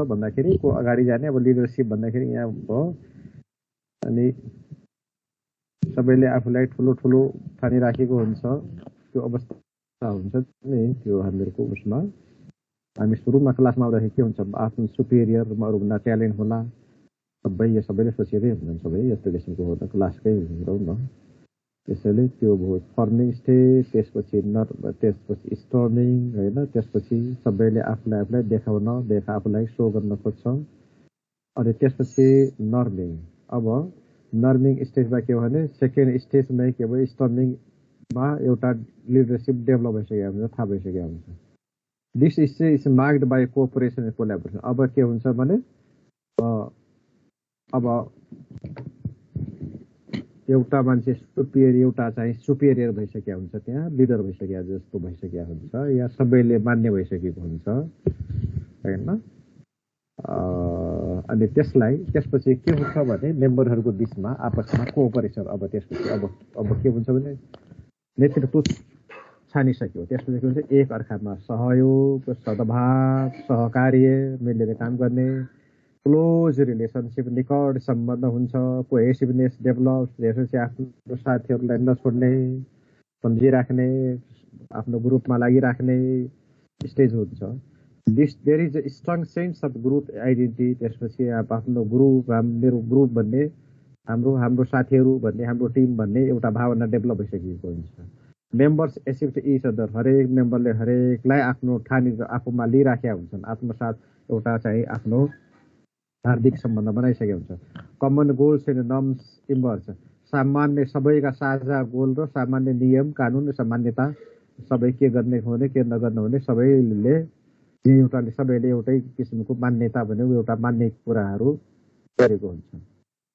भन्दाखेरि को अगाडि जाने अब लिडरसिप भन्दाखेरि यहाँ भयो अनि सबैले आफूलाई ठुलो ठुलो ठानिराखेको हुन्छ त्यो अवस्था हुन्छ नि त्यो हामीहरूको उसमा हामी सुरुमा क्लासमा आउँदाखेरि के हुन्छ आफ्नो सुपेरियर अरूभन्दा ट्यालेन्ट होला सबैले सोचेरै हुनुहुन्छ सबै यस्तो किसिमको हो त क्लासकै हेरौँ न त्यसैले त्यो भयो फर्मिङ स्टेज त्यसपछि स्टर्मिङ होइन त्यसपछि सबैले आफूलाई देखाउन आफूलाई सो गर्न खोज्छ अनि त्यसपछि नर्मिङ अब नर्मिङ स्टेजमा के हो भने सेकेन्ड स्टेजमै के भयो स्टर्मिङमा एउटा लिडरसिप डेभलप भइसकेको हुन्छ थाहा भइसकेको हुन्छ this stage is marked by cooperation and collaboration अब के हुन्छ भने अब एउटा मान्छे एउटा चाहिँ सुपेरियर भइसकेको हुन्छ त्यहाँ लिडर भइसकेको जस्तो भइसकेको हुन्छ या सबैले मान्य भइसकेको हुन्छ होइन अनि त्यसपछि के हुन्छ भने मेम्बरहरूको बिचमा आपसमा कोअपरेसन अब त्यसपछि अब के हुन्छ भने नेतृत्व छानिसक्यो त्यसपछि के हुन्छ एक अर्कामा सहयोग सद्भाव सहकार्य मिलेर काम गर्ने क्लोज रिलेसनसिप निकट सम्बन्ध हुन्छ कोहेसिभनेस डेभलप त्यसपछि आफ्नो साथीहरूलाई नछोड्ने सम्झिराख्ने आफ्नो ग्रुपमा लागिराख्ने स्टेज हुन्छ there is a strong sense of group identity त्यसपछि आफ्नो ग्रुप मेरो ग्रुप भन्ने हाम्रो साथीहरू भन्ने हाम्रो टिम भन्ने एउटा भावना डेभलप भइसकेको हुन्छ मेम्बर्स एक्सेप्ट इच अदर हरेक मेम्बरले हरेकलाई आफ्नो ठानी आफूमा लिइराखेका हुन्छन् आत्मसाथ एउटा चाहिँ आफ्नो हार्दिक सम्बन्ध बनाइसकेको हुन्छ common goals and norms emerge सामान्य सबैका साझा गोल र सामान्य नियम कानुन र सामान्यता सबै के गर्ने हुने के नगर्ने हुने सबैले एउटै किसिमको मान्यता भने एउटा मान्ने कुराहरू गरेको हुन्छ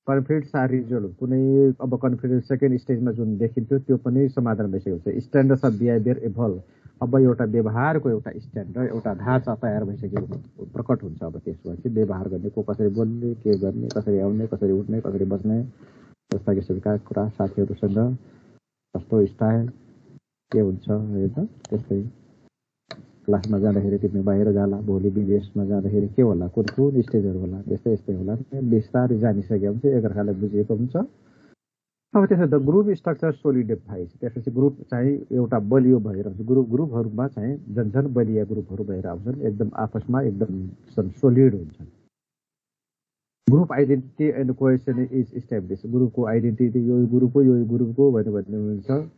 कन्फ्लिक्ट्स आर रिजल्भ कुनै अब कन्फ्लिक्ट सेकेन्ड स्टेजमा जुन देखिन्थ्यो त्यो पनि समाधान भइसकेको छ स्ट्यान्डर्ड्स अफ बिहेभियर इभल्भ अब एउटा व्यवहारको एउटा स्ट्यान्डर्ड एउटा ढाँचा तयार भइसकेको प्रकट हुन्छ अब त्यसपछि व्यवहार गर्ने को कसरी बोल्ने के गर्ने कसरी आउने कसरी उठ्ने कसरी बस्ने जस्ता किसिमका कुरा साथीहरूसँग कस्तो स्टाइल के हुन्छ होइन त्यस्तै क्लासमा जाँदाखेरि तिमी बाहिर जाला भोलि विदेशमा जाँदाखेरि के होला कुन स्टेजहरू होला यस्तै होला बिस्तारै जानिसकेको हुन्छ एकअर्कालाई बुझेको हुन्छ अब त्यसो त ग्रुप स्ट्रक्चर सोलिडिफाई त्यसपछि ग्रुप चाहिँ एउटा बलियो भएर आउँछ ग्रुपहरूमा चाहिँ झन् बलिया ग्रुपहरू भएर आउँछन् एकदम आपसमा एकदम सोलिड हुन्छन् group identity and cohesion is establish ग्रुपको आइडेन्टिटी यो ग्रुपको भन्ने हुन्छ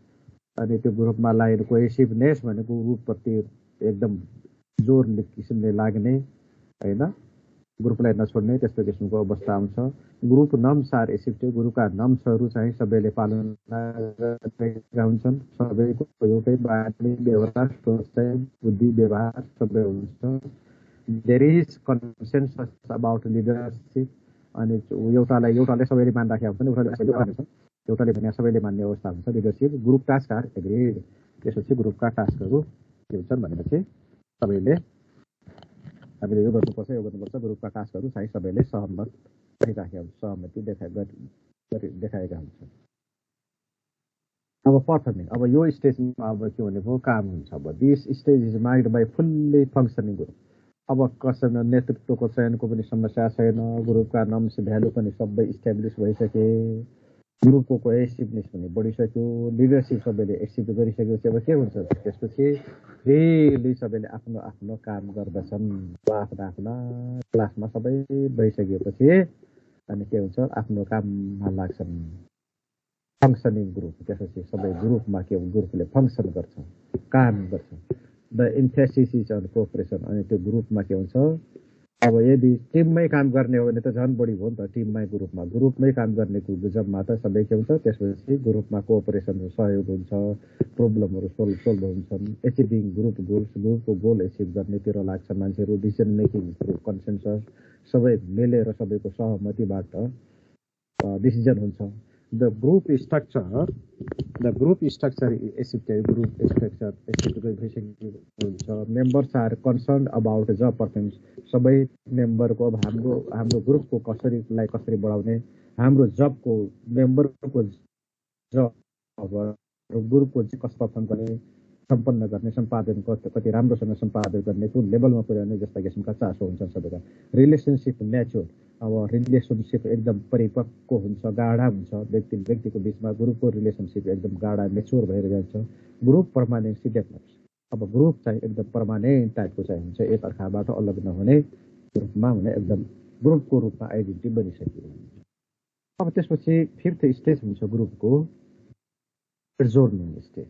अनि त्यो ग्रुपमा लागेको कोहेसिभनेस भनेको ग्रुपप्रति एकदम जोर किसिमले लाग्ने होइन ग्रुपलाई नछोड्ने त्यस्तो किसिमको अवस्था आउँछ ग्रुप नर्म्स आर एक्सेप्टेड ग्रुपका नर्म्सहरू चाहिँ सबैले पालना गरेका हुन्छन् सबैको एउटै बानी व्यवहार सोचाइ बुद्धि व्यवहार सबै हुन्छ there is consensus about leadership अनि एउटाले सबैले मानिराखेका हुन्छन् एउटाले भने सबैले मान्ने अवस्था हुन्छ leadership group task are agreed त्यसपछि ग्रुपका टास्कहरू के हुन्छन् भनेपछि सबैले हामीले यो गर्नुपर्छ ग्रुपका टास्कहरू चाहिँ सबैले सहमत भइराखेका हुन्छ सहमति देखाएका हुन्छन् अब पर्फर्मिङ अब यो स्टेजमा अब के भनेको काम हुन्छ अब this stage is marked by fully functioning group अब कसैमा नेतृत्वको चयनको पनि समस्या छैन ग्रुपका नर्म्स भ्यालु पनि सबै इस्टाब्लिस भइसके ग्रुपको कोहेसिभनेस पनि बढिसक्यो लिडरसिप सबैले एक्सेप्ट गरिसकेपछि अब के हुन्छ त्यसपछि फ्रिली सबैले आफ्नो आफ्नो काम गर्दछन् आफ्ना क्लासमा सबै भइसकेपछि अनि के हुन्छ आफ्नो काममा लाग्छन् फङ्सनिङ ग्रुप त्यसपछि सबै ग्रुपमा के ग्रुपले फङ्सन गर्छ काम गर्छ द इन्फेसिस इज अन कोअपरेसन अनि त्यो ग्रुपमा के हुन्छ अब यदि टिममै काम गर्ने हो भने त झन् बढी हो नि त टिममै ग्रुपमै काम गर्नेको जबमा त सबै के हुन्छ त्यसपछि ग्रुपमा कोअपरेसन सहयोग हुन्छ प्रब्लमहरू सोल्भ हुन्छन् एचिभिङ ग्रुपको गोल एचिभ गर्नेतिर लाग्छ मान्छेहरू डिसिजन मेकिङ कन्सेन्सस सबै मिलेर सबैको सहमतिबाट डिसिजन हुन्छ the group structure accepted group structure accept भइसकेको हुन्छ members are concern about job performance सबै मेम्बरको अब हाम्रो ग्रुपको कसरी बढाउने हाम्रो जबको मेम्बरको जब ग्रुपको चाहिँ कस्तो पर्फर्म गर्ने सम्पन्न गर्ने, सम्पादन कति राम्रोसँग सम्पादन गर्ने, कुन लेभलमा पुर्याउने जस्ता किसिमका चासो हुन्छ सबैका। रिलेसनसिप म्याच्योर, अब रिलेसनसिप एकदम परिपक्व हुन्छ, गाढा हुन्छ, व्यक्तिको बिचमा ग्रुपको रिलेसनसिप एकदम गाढा म्याच्योर भएर जान्छ। ग्रुप पर्मानेन्सी डेभलप्स, अब ग्रुप चाहिँ एकदम पर्मानेन्ट टाइपको चाहिँ हुन्छ, एक अर्काबाट अलग नहुने ग्रुपमा हुने, एकदम ग्रुपको रूपमा आइडेन्टिटी बनिसकेको हुन्छ। अब त्यसपछि फिफ्थ स्टेज हुन्छ ग्रुपको एड्जोर्निङ स्टेज।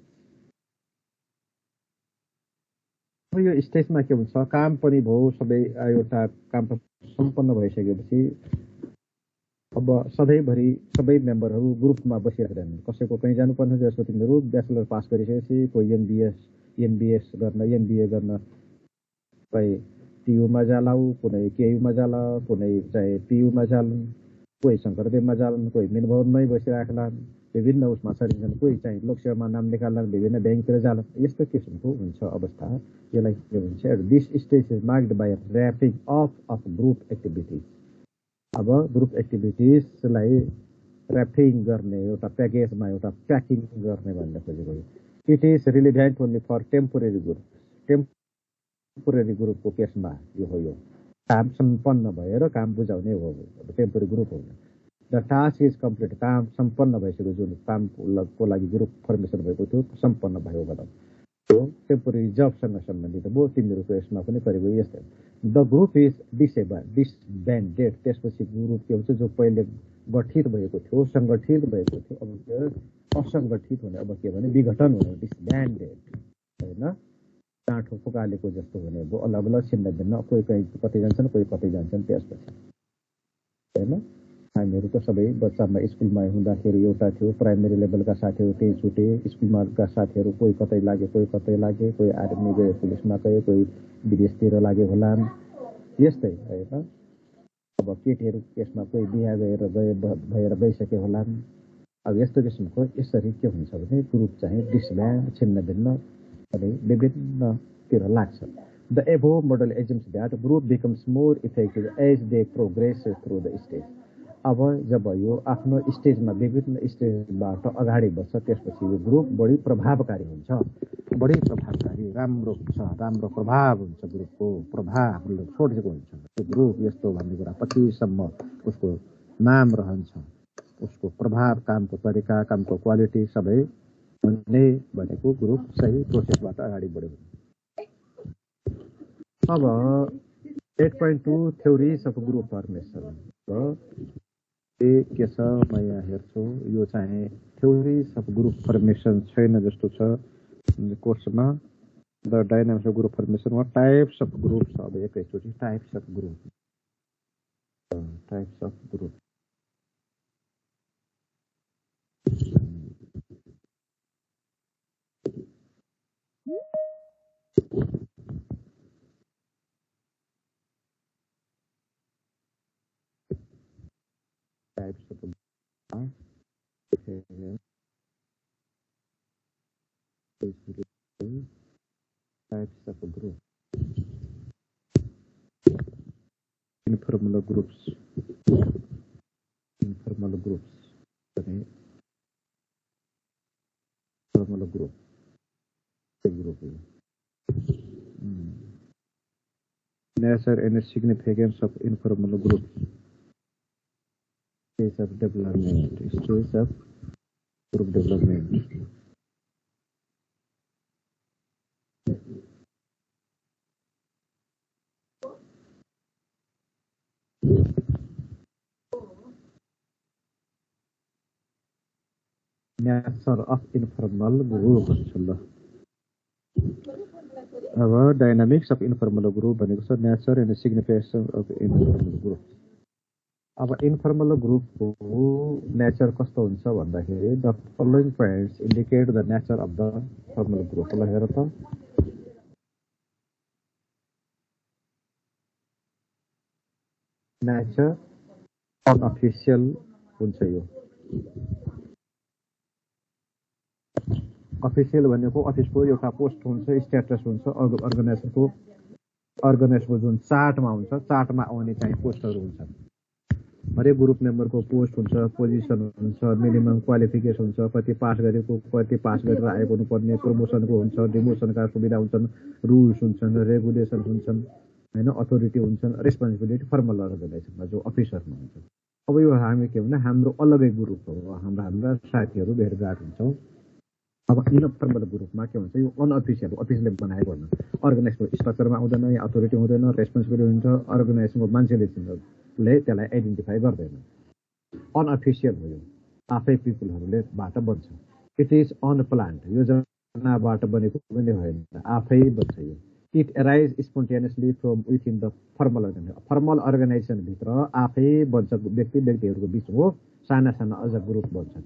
यो स्टेजमा के हुन्छ, काम पनि भयो, सबै एउटा काम सम्पन्न भइसकेपछि अब सधैँभरि सबै मेम्बरहरू ग्रुपमा बसिरहेछन्। कसैको कहीँ जानुपर्ने जस्तो तिनीहरू ब्याचलर पास गरिसकेपछि कोही एमबिए गर्न कोही टियुमा जाला, कुनै केयुमा जाला, कुनै चाहिँ पियुमा जालन्, कोही शङ्करदेवमा जालन्, कोही मिनभवनमै बसिराख्लान्, विभिन्न उसमा छरिन्छन्, कोही चाहिँ लोकसेवामा नाम निकाल्लान्, विभिन्न ब्याङ्कतिर जालान्। यस्तो किसिमको हुन्छ अवस्था। यसलाई के भन्छ, this stage is marked by wrapping of group activities. अब ग्रुप एक्टिभिटिजलाई ऱ्यापिङ गर्ने, एउटा प्याकेजमा एउटा प्याकिङ गर्ने भन्न खोजेको। It is relevant only for temporary group. Temporary ग्रुपको केसमा यो हो, यो काम सम्पन्न भएर काम बुझाउने हो, टेम्पोरेरी ग्रुप हो। द टास्क इज कम्प्लिट, काम सम्पन्न भइसक्यो, जुन कामको लागि ग्रुप फर्मेसन भएको थियो सम्पन्न भयो भनौँ, त्यो टेम्पोरेरी जबसँग सम्बन्धित भयो। तिनीहरूको यसमा पनि करिब यस्तै। द ग्रुप इज डिसब्यान्डेड, त्यसपछि ग्रुप के हुन्छ, जो पहिले गठित भएको थियो, सङ्गठित भएको थियो, अब असङ्गठित हुने, अब के भने विघटन हुने, डिसब्यान्डेड होइन, काँठो फुकालेको जस्तो हुने भयो, अलग अलग छिन्न भिन्न, कोही कतै जान्छन्, कोही कतै जान्छन्। त्यसपछि होइन, हामीहरू त सबै बच्चामा स्कुलमा हुँदाखेरि एउटा थियो, प्राइमेरी लेभलका साथीहरू त्यही छुटे, स्कुलमाका साथीहरू कोही कतै लागे, कोही आर्मी गयो, पुलिसमा गयो, कोही विदेशतिर लागे होलान्, यस्तै होइन। अब केटीहरू केसमा कोही बिहा भएर गइसके होलान्। अब यस्तो किसिमको यसरी के हुन्छ भने ग्रुप चाहिँ डिसब्यान्ड, छिन्न भिन्न अनि विभिन्नतिर लाग्छ। The above model assumes that group becomes more effective as they progress through the stage. अब जब यो आफ्नो स्टेजमा विभिन्न स्टेजबाट अगाडि बढ्छ, त्यसपछि यो ग्रुप बढी प्रभावकारी हुन्छ, बढी प्रभावकारी, राम्रो हुन्छ, राम्रो प्रभाव हुन्छ, ग्रुपको प्रभावले छोडेको हुन्छ। त्यो ग्रुप यस्तो भन्ने कुरा पछिसम्म उसको नाम रहन्छ, उसको प्रभाव, कामको तरिका, कामको क्वालिटी सबै हुने भनेको ग्रुप सही प्रोसेसबाट अगाडि बढ्यो। अब 8.2 थ्योरिज अफ ग्रुप फर्मेसन के छ, म यहाँ हेर्छु। यो चाहिँ थ्योरिज अफ ग्रुप फर्मेसन छैन जस्तो छ कोर्समा। The dynamics of group formation वा टाइप्स अफ ग्रुप छ। अब एकैचोटि types of group, types of group types of group. Types of group. Informal groups. Informal groups. Informal group. Nature and significance of informal groups. Stage of development. Stage of group development. Nature of informal group. Our dynamics of informal group and also nature and significance of informal group. अब informal ग्रुपको nature कस्तो हुन्छ भन्दाखेरि the following points indicate the nature of the formal group. ल हेर त, nature unofficial हुन्छ। यो अफिसियल भनेको अफिसको एउटा पोस्ट हुन्छ, स्ट्याटस हुन्छ, अर्गनाइजेसनको जुन चार्टमा हुन्छ, चार्टमा आउने चाहिँ पोस्टहरू हुन्छन्। हरेक ग्रुप मेम्बरको पोस्ट हुन्छ, पोजिसन हुन्छ, मिनिमम क्वालिफिकेसन हुन्छ, कति पास गरेको, कति पास गरेर आएको हुनुपर्ने, प्रमोसनको हुन्छ, डिमोसनका सुविधा हुन्छन्, रुल्स हुन्छन्, रेगुलेसन हुन्छन्, होइन, अथोरिटी हुन्छन्, रेस्पोन्सिबिलिटी फर्मल अर्गनाइजेसनमा जो अफिसरमा हुन्छ। अब यो हामी के भन्दा हाम्रो अलगै ग्रुप हो, हाम्रा साथीहरू भेटघाट हुन्छौँ। अब इनफर्मल ग्रुपमा के हुन्छ, यो अनअफिसियल, अफिसले बनाएको होइन, अर्गनाइजेसनको स्ट्रक्चरमा आउँदैन, या अथोरिटी हुँदैन, रेस्पोन्सिबिलिटी हुन्छ, अर्गनाइजेसनको मान्छेले त्यसलाई आइडेन्टिफाई गर्दैन। अनअफिसियल हो, यो आफै पिपुलहरूले बाट बन्छ। इट इज अनप्लान्ड, योजनाबाट बनेको पनि होइन, आफै बन्छ यो। It arise spontaneously from within the formal organisation. Formal अर्गनाइजेसनभित्र आफै बन्छ, व्यक्तिहरूको बिच हो, साना साना अझ ग्रुप बन्छन्।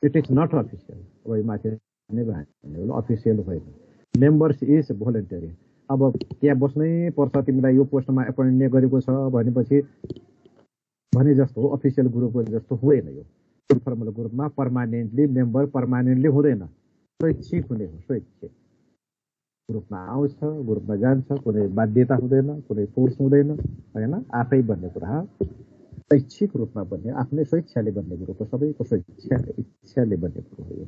It is not official. अब माथि अफिसियल होइन। Members is voluntary. अब त्यहाँ बस्नै पर्छ, तिमीलाई यो पोस्टमा एपोइन्ट गरेको छ भनेपछि भने जस्तो हो, अफिसियल ग्रुपको जस्तो हुँदैन। यो इन्फर्मल ग्रुपमा पर्मानेन्टली मेम्बर पर्मानेन्टली हुँदैन, स्वैच्छिक हुने हो। स्वैच्छिक ग्रुपमा आउँछ, ग्रुपमा जान्छ, कुनै बाध्यता हुँदैन, कुनै फोर्स हुँदैन, होइन, आफै बन्ने कुरा। स्वैच्छिक रूपमा बन्ने, आफ्नै स्वेच्छाले बन्ने ग्रुप हो, सबैको स्वेच्छाले इच्छाले बन्ने कुरो हो यो।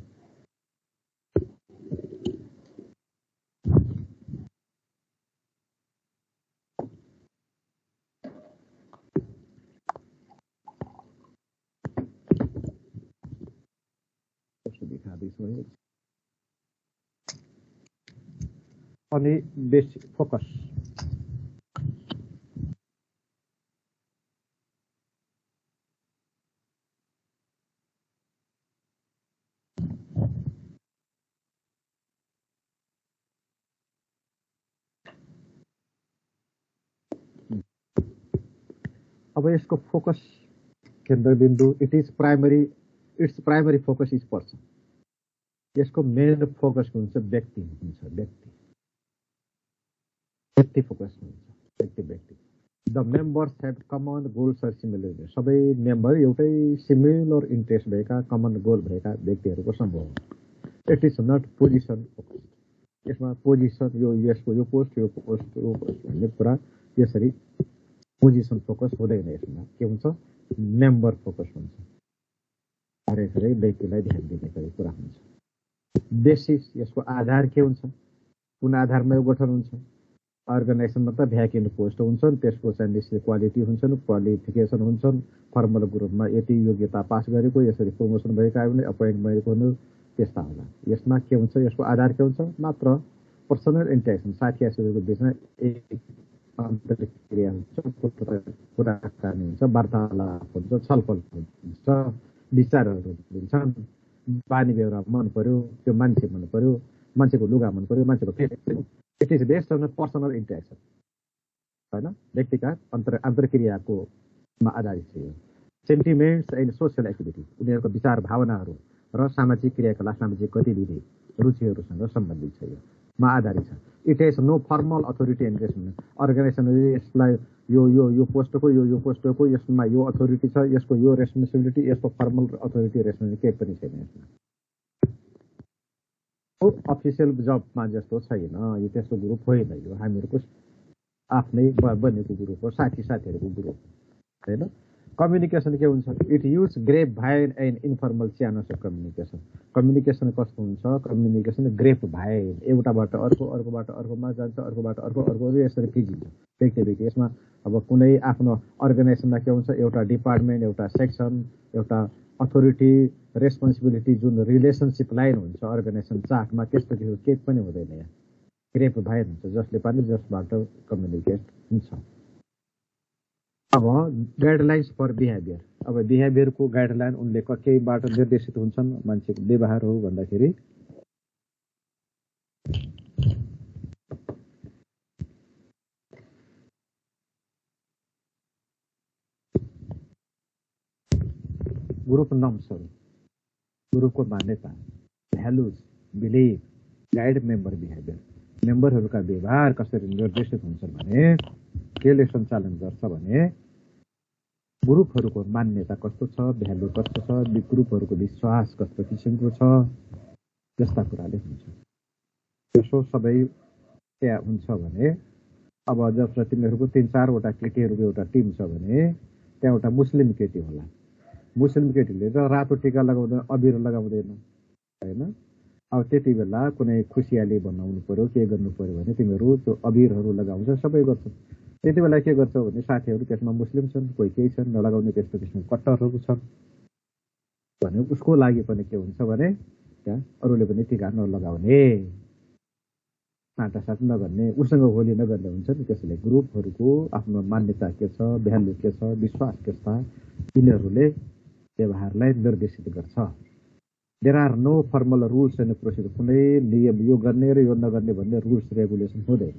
अनि बेसिक फोकस। अब यसको फोकस केन्द्रबिन्दु, it's primary focus is person. यसको मेन फोकस हुन्छ व्यक्ति हुन्छ, व्यक्ति फोकस हुन्छ, व्यक्ति। The members have common goals are similar. सबै मेम्बर एउटै सिमिलर इन्ट्रेस्ट भएका, कमन गोल भएका व्यक्तिहरूको समूह हो। It is not position focus. यसमा पोजिसन, यसको यो पोस्ट भन्ने कुरा यसरी पोजिसन फोकस हुँदैन। यसमा के हुन्छ, मेम्बर फोकस हुन्छ, हरेक व्यक्तिलाई ध्यान दिने गरी कुरा हुन्छ। बेसिस, यसको आधार के हुन्छ, कुन आधारमा यो गठन हुन्छ। अर्गनाइजेसनमा त भ्याकेन्ट पोस्ट हुन्छन्, त्यसको चाहिँ निश्चित क्वालिटी हुन्छन्, क्वालिफिकेसन हुन्छन्। फर्मल ग्रुपमा यति योग्यता पास गरेको, यसरी प्रमोसन भएका हुने, अपोइन्ट भएको हुनु, त्यस्ता होला। यसमा के हुन्छ, यसको आधार के हुन्छ, मात्र पर्सनल इन्ट्रेक्सन, साथीहरूको बिचमा एक अन्तर्क्रिया हुन्छ, कुराकानी हुन्छ, वार्तालाप हुन्छ, छलफल हुन्छ, विचारहरू हुन्छन्, बानी बेहोरा मन पर्यो, त्यो मान्छे मन पर्यो, मान्छेको लुगा मन पर्यो, मान्छेको। It is based on personal interaction, होइन, व्यक्तिगत अन्तर्क्रियाको आधारित छ यो। सेन्टिमेन्ट्स एन्ड सोसियल एक्टिभिटी, उनीहरूको विचार भावनाहरू र सामाजिक क्रियाकलाप, सामाजिक गतिविधि, रुचिहरूसँग सम्बन्धित छ, योमा आधारित छ। It is no formal authority engagement. अर्गनाइजेसनले यसलाई यो पोस्टको यो पोस्टको यसमा यो अथोरिटी छ, यसको यो रेस्पोन्सिबिलिटी, यसको फर्मल अथोरिटी रेस्पोन्सिबिलिटी केही पनि छैन यसमा। अफिसियल जबमा जस्तो छैन, यो त्यस्तो ग्रुप होइन। यो हामीहरूको आफ्नै बनेको ग्रुप हो, साथीहरूको ग्रुप, होइन। कम्युनिकेसन के हुन्छ, it use grape vine and informal channels of communication. Communication कस्तो हुन्छ, कम्युनिकेसन ग्रेप भाइन, एउटाबाट अर्को, अर्कोबाट अर्कोमा जान्छ, अर्कोबाट अर्को यसरी फिजिन्छ व्यक्ति। यसमा अब कुनै आफ्नो अर्गनाइजेसनमा के हुन्छ, एउटा डिपार्टमेन्ट, एउटा सेक्सन, एउटा अथोरिटी, रेस्पोन्सिबिलिटी, जुन रिलेसनसिप लाइन हुन्छ अर्गनाइजेसन चार्टमा, त्यस्तो केही पनि हुँदैन। यहाँ ग्रेप भाइन हुन्छ, जसले पनि जसबाट कम्युनिकेट हुन्छ। अब गाइडलाइन्स फर बिहेभियर। अब बिहेभियरको गाइडलाइन उनले केहीबाट निर्देशित हुन्छन्। मान्छेको व्यवहार हो भन्दाखेरि ग्रुप नर्म्सहरू, ग्रुपको मान्यता, values, belief guide member behaviour. मेम्बरहरूका व्यवहार कसरी निर्देशित हुन्छन् भने, केले सञ्चालन गर्छ भने, ग्रुपहरूको मान्यता कस्तो छ, भ्यालु कस्तो छ, ग्रुपहरूको विश्वास कस्तो किसिमको छ, त्यस्ता कुराले हुन्छ। त्यसो सबै त्यहाँ हुन्छ भने, अब जब तिमीहरूको 3-4वटा केटीहरूको एउटा टिम छ भने त्यहाँ एउटा मुस्लिम केटी होला, मुस्लिम केटीले र रातो टिका लगाउँदैन, अबिर लगाउँदैन होइन। अब त्यति बेला कुनै खुसियाली बनाउनु पर्यो, के गर्नु पर्यो भने तिमीहरू त्यो अबिरहरू लगाउँछ, सबै गर्छ। त्यति बेला के गर्छौ भने साथीहरू त्यसमा मुस्लिम छन्, कोही केही छन्, नलगाउने त्यस्तो किसिमको कट्टरहरू छन् भने उसको लागि पनि के हुन्छ भने त्यहाँ अरूले पनि टिका नलगाउने, साटासाट नगर्ने, उसँग होली नगर्ने हुन्छ नि। त्यसैले ग्रुपहरूको आफ्नो मान्यता के छ, भ्यालु के छ, विश्वास के छ, तिनीहरूले व्यवहारलाई निर्देशित गर्छ। There are no formal rules and procedure. कुनै नियम यो गर्ने र यो नगर्ने भन्ने रुल्स रेगुलेसन हुँदैन।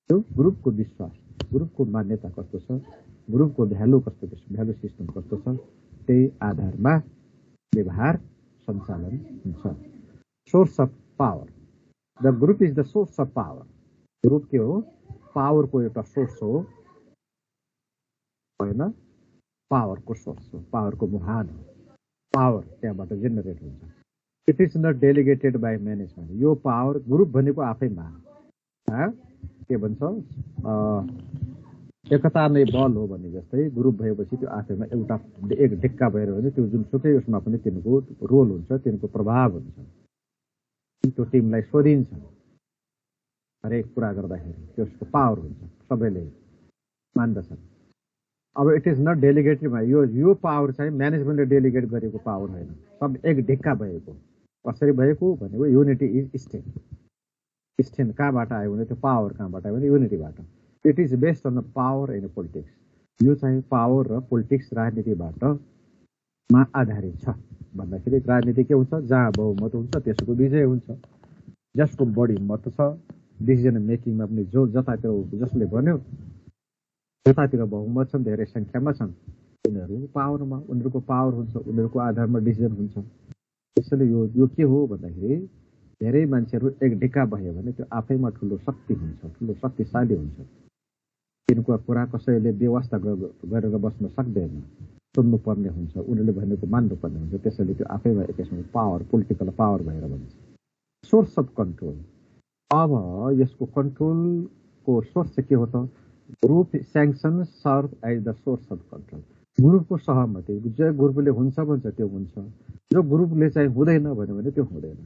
त्यो ग्रुपको विश्वास, ग्रुपको मान्यता कस्तो छ, ग्रुपको भ्यालु कस्तो छ, भ्यालु सिस्टम कस्तो छ, त्यही आधारमा व्यवहार सञ्चालन हुन्छ। Source of power, the group is the source of power. Group के हो? पावरको एउटा सोर्स हो होइन, पावरको सोर्स हो, पावरको मुहान हो, पावर त्यहाँबाट जेनेरेट हुन्छ। It is not delegated by management. यो पावर ग्रुप भनेको आफैमा के भन्छ एकता नै बल हो भने जस्तै ग्रुप भएपछि त्यो आफैमा एउटा एक ढिक्का भएर भने त्यो जुनसुकै उसमा पनि तिनको रोल हुन्छ, तिनको प्रभाव हुन्छ, त्यो टिमलाई सोधिन्छ हरेक कुरा गर्दाखेरि, त्यसको पावर हुन्छ, सबैले मान्दछन्। अब इट इज नट डेलिगेटेड, यो पावर चाहिँ म्यानेजमेन्टले डेलिगेट गरेको पावर होइन, सब एक ढिक्का भएको। कसरी भएको भनेको युनिटी इज स्ट्रेन्थ। स्ट्रेन्थ कहाँबाट आयो भने त्यो पावर कहाँबाट आयो भने युनिटीबाट। It is based on the power and politics. यो चाहिँ पावर र पोलिटिक्स राजनीतिबाट मा आधारित छ भन्दाखेरि राजनीति के हुन्छ? जहाँ बहुमत हुन्छ त्यसको विजय हुन्छ, जसको बढी मत छ डिसिजन मेकिङमा पनि जो जतातिर जसले भन्यो जतातिर बहुमत छन्, धेरै सङ्ख्यामा छन्, उनीहरू पावरमा, उनीहरूको पावर हुन्छ, उनीहरूको आधारमा डिसिजन हुन्छ। त्यसैले यो के हो भन्दाखेरि धेरै मान्छेहरू एक ढिक्का भयो भने त्यो आफैमा ठुलो शक्ति हुन्छ, ठुलो शक्तिशाली हुन्छ। तिनको कुरा कसैले व्यवस्था गरेर बस्न सक्दैन, सुन्नुपर्ने हुन्छ, उनीहरूले भनेको मान्नुपर्ने हुन्छ। त्यसैले त्यो आफैमा एक किसिमको पावर, पोलिटिकल पावर भएर बन्छ। सोर्स अफ कन्ट्रोल, अब यसको कन्ट्रोलको सोर्स चाहिँ के हो त? Group sanction serve as the source of control. ग्रुपको सहमति, जो ग्रुपले हुन्छ भन्छ त्यो हुन्छ, जो ग्रुपले चाहिँ हुँदैन भन्यो भने त्यो हुँदैन।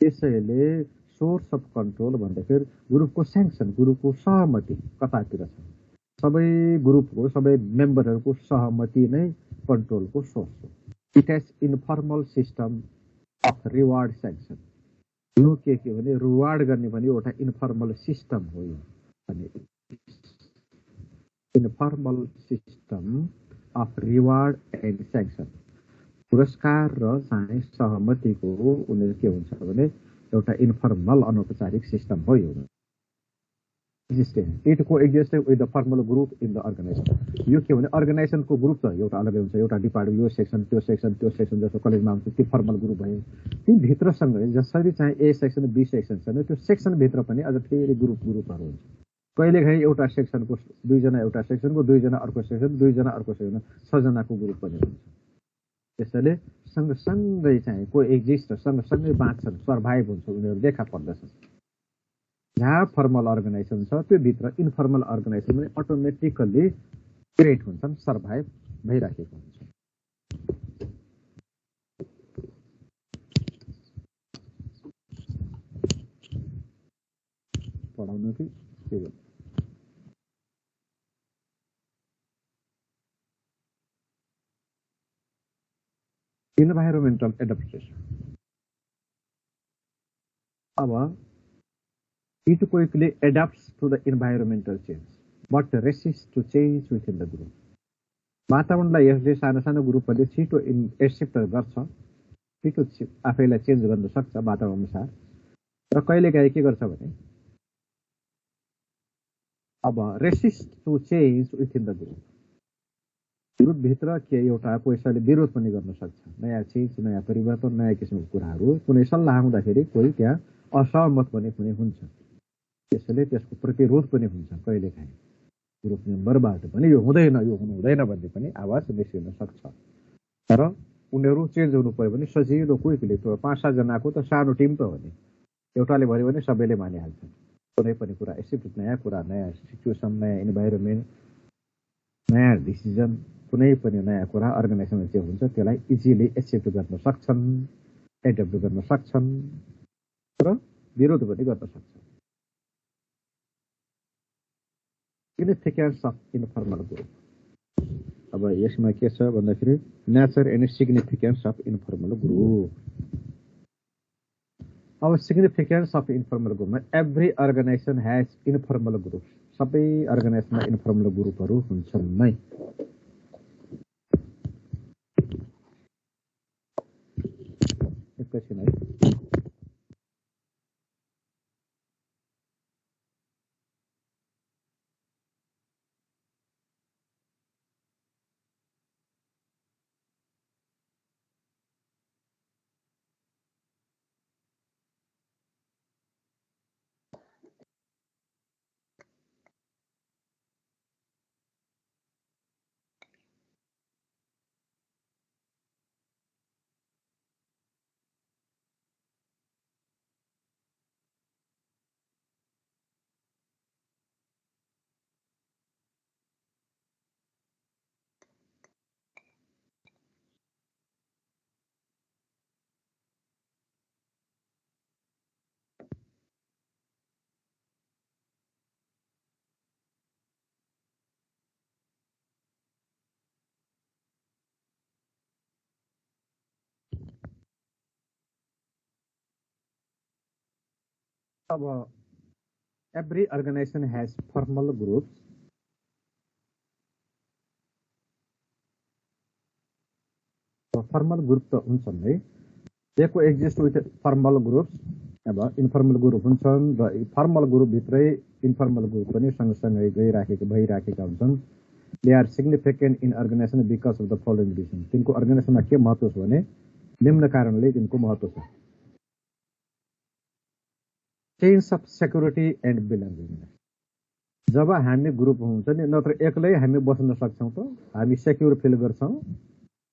त्यसैले सोर्स अफ कन्ट्रोल भन्दाखेरि ग्रुपको स्याङ्सन, ग्रुपको सहमति कतातिर छ, सबै ग्रुपको सबै मेम्बरहरूको सहमति नै कन्ट्रोलको सोर्स हो। It has informal system of reward sanction. यो के भने रिवार्ड गर्ने भने एउटा इन्फर्मल सिस्टम हो। यो भने informal system of reward and sanction, पुरस्कार र चाहिँ सहमतिको उनीहरू के हुन्छ भने एउटा इन्फर्मल अनौपचारिक सिस्टम हो यो। It coexists with the formal group in the organisation. यो के भने अर्गनाइजेसनको ग्रुप त एउटा अलगै हुन्छ, एउटा डिपार्टमेन्ट, यो सेक्सन त्यो सेक्सन त्यो सेक्सन, जस्तो कलेजमा हुन्छ त्यो फर्मल ग्रुप भयो। ती भित्रसँगै जसरी चाहिँ ए सेक्सन बी सेक्सन छ त्यो सेक्सनभित्र पनि अझ फेरि ग्रुपहरू हुन्छ। कहिलेकाहीँ एउटा सेक्सनको दुईजना, एउटा सेक्सनको दुईजना, अर्को सेक्सन दुईजना, अर्को सेक्सन 6 जनाको ग्रुप पनि हुन्छ। त्यसैले सँगसँगै चाहिँ को एक्जिस्ट, सँगसँगै बाँच्छन्, सर्भाइभ हुन्छ, उनीहरू देखा पर्दछन्। जहाँ फर्मल अर्गनाइजेसन छ त्यो भित्र इन्फर्मल अर्गनाइजेसन पनि अटोमेटिकल्ली क्रिएट हुन्छन्, सर्भाइभ भइराखेको हुन्छ। पढाउनु कि इन्भाइरोमेन्टल एडप्टेसन। अब it quickly adapts to the environmental change but resists to change within the group. वातावरणलाई यसले सानो सानो ग्रुपहरूले छिटो एक्सेप्ट गर्छ, छिटो आफैलाई चेन्ज गर्न सक्छ वातावरण अनुसार, र कहिलेकाहीँ के गर्छ भने अब resist to change within the group. ग्रुपभित्र के एउटा पैसाले विरोध पनि गर्न सक्छ, नयाँ चेन्ज, नयाँ परिवर्तन, नयाँ किसिमको कुराहरू कुनै सल्लाह हुँदाखेरि कोही त्यहाँ असहमत पनि हुने हुन्छ। त्यसैले त्यसको प्रतिरोध पनि हुन्छ। कहिलेकाहीँ ग्रुप मेम्बरबाट पनि यो हुँदैन, यो हुँदैन भन्ने पनि आवाज निस्किन सक्छ। तर उनीहरू चेन्ज हुनु पर्यो भने सजिलो क्विकली, त्यो 5-7 जनाको त सानो टिम त हो नि, एउटाले भन्यो भने सबैले मानिहाल्छन्। कुनै पनि कुरा एक्सेप्ट, नयाँ कुरा, नयाँ सिचुएसन, नयाँ इन्भाइरोमेन्ट, नयाँ डिसिजन कुनै पनि नयाँ कुरा अर्गनाइजेसनमा जे हुन्छ त्यसलाई इजिली एक्सेप्ट गर्न सक्छन्, एडप्ट गर्न सक्छन् र विरोध पनि गर्न सक्छन्। Significance of informal group. अब यसमा के छ भन्दाखेरि nature and significance of informal group. अब सिग्निफिकेन्स अफ इन्फर्मल ग्रुपमा every organisation has informal group. सबै अर्गनाइजेसनमा इन्फर्मल ग्रुपहरू हुन्छन् नै। एकैछिन है। अब every organization has formal groups. Formal group त हुन्छन् है। दे को एक्जिस्ट विथ फर्मल ग्रुप्स। अब इन्फर्मल ग्रुप हुन्छन् र फर्मल ग्रुपभित्रै इन्फर्मल ग्रुप पनि सँगसँगै भइराखेका हुन्छन्। They are significant in organisation because of the following reason. तिनको अर्गनाइजेसनमा के महत्त्व छ भने निम्न कारणले तिनको महत्त्व छ। सेन्स अफ सेक्युरिटी एन्ड बिलोङ्गिङनेस। जब हामी ग्रुप हुन्छ नि, नत्र एक्लै हामी बस्न सक्छौँ त हामी सेक्युर फिल गर्छौँ?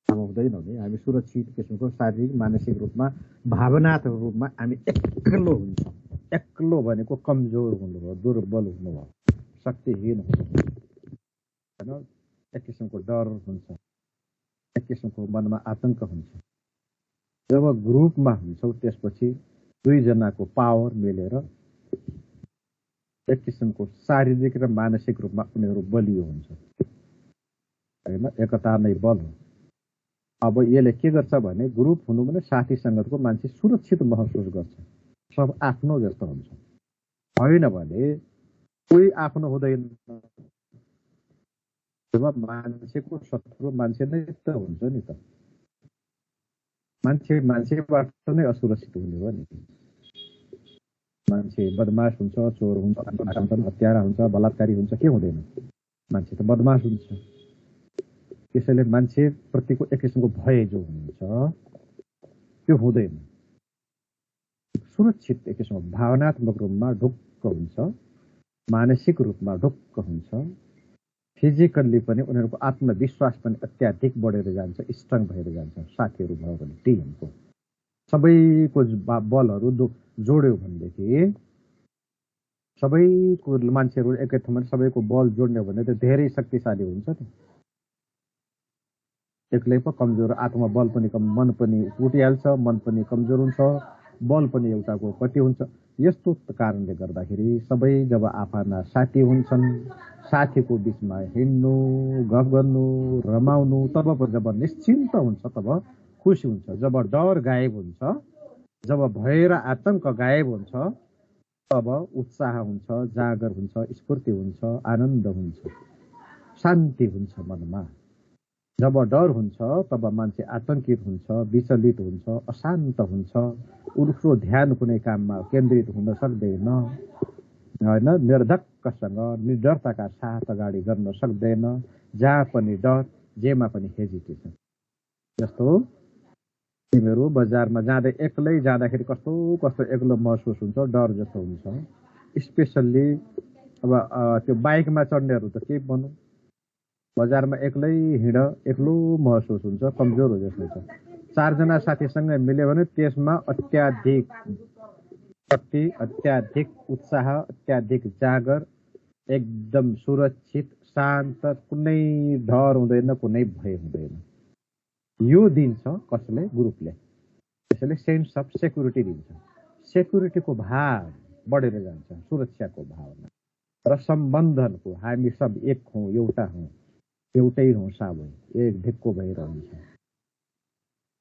हुँदैनौँ नि। हामी सुरक्षित किसिमको शारीरिक मानसिक रूपमा भावनात्मक रूपमा हामी एक्लो हुन्छौँ। एक्लो भनेको कमजोर हुनुभयो, दुर्बल हुनुभयो, शक्तिहीन हुनुभयो होइन। एक किसिमको डर हुन्छ, एक किसिमको मनमा आतंक हुन्छ। जब ग्रुपमा हुन्छौँ त्यसपछि दुईजनाको पावर मिलेर एक किसिमको शारीरिक र मानसिक रूपमा उनीहरू बलियो हुन्छ होइन। एकता नै बल हो। अब यसले के गर्छ भने ग्रुप हुनु भने साथी सङ्गतको मान्छे सुरक्षित महसुस गर्छ, सब आफ्नो जस्तो हुन्छ। होइन भने कोही आफ्नो हुँदैन। जब मान्छेको शत्रु मान्छे नै त हुन्छ नि त। मान्छेबाट नै असुरक्षित हुने हो नि। मान्छे बदमास हुन्छ, चोर हुन्छ, हत्यारा हुन्छ, बलात्कारी हुन्छ, के हुँदैन? मान्छे त बदमास हुन्छ। त्यसैले मान्छे प्रतिको एक किसिमको भय जो हुन्छ त्यो हुँदैन। सुरक्षित एक किसिमको भावनात्मक रूपमा ढुक्क हुन्छ, मानसिक रूपमा ढुक्क हुन्छ, फिजिकल्ली पनि उनीहरूको आत्मविश्वास पनि अत्याधिक बढेर जान्छ, स्ट्रङ भएर जान्छ। साथीहरू भयो भने टिमको सबैको बलहरू जोड्यो भनेदेखि सबैको मान्छेहरू एकै ठाउँमा सबैको बल जोड्ने भने त धेरै शक्तिशाली हुन्छ नि। एक्लै पो कमजोर, आत्मबल पनि कम, मन पनि उठिहाल्छ, मन पनि कमजोर हुन्छ, बल पनि एउटाको कति हुन्छ। यस्तो कारणले गर्दाखेरि सबै जब आफ्ना साथी हुन्छन्, साथीको बिचमा हिँड्नु, गफ गर्नु, रमाउनु, तब जब निश्चिन्त हुन्छ तब खुसी हुन्छ। जब डर गायब हुन्छ, जब भय र आतंक गायब हुन्छ तब उत्साह हुन्छ, जागर हुन्छ, स्फूर्ति हुन्छ, आनन्द हुन्छ, शान्ति हुन्छ मनमा। जब डर हुन्छ तब मान्छे आतंकित हुन्छ, विचलित हुन्छ, अशान्त हुन्छ, उसको ध्यान कुनै काममा केन्द्रित हुन सक्दैन होइन। निर्धक्कसँग निर्डरताका साथ अगाडि गर्न सक्दैन। जहाँ पनि डर, जेमा पनि हेजिटेसन। जस्तो तिमीहरू बजारमा जाँदै एक्लै जाँदाखेरि कस्तो कस्तो एक्लो महसुस हुन्छ, डर जस्तो हुन्छ। स्पेसल्ली अब त्यो बाइकमा चढ्नेहरू त के भन्नु, बजारमा एक्लै हिँड, एक्लो महसुस हुन्छ, कमजोर हो जस्तो छ। चारजना साथीसँग मिल्यो भने त्यसमा अत्याधिक शक्ति, अत्याधिक उत्साह, अत्याधिक जागर, एकदम सुरक्षित शान्त, कुनै डर हुँदैन, कुनै भय हुँदैन। यो दिन्छ कसले? ग्रुपले। त्यसैले सेन्स अफ सेक्युरिटी दिन्छ। सेक्युरिटीको भाव बढेर जान्छ, सुरक्षाको भावना र सम्बन्धनको, हामी सब एक हौँ, एउटा हौँ, एउटै हौँ, सबै एक ढिक्को भएर हुन्छ।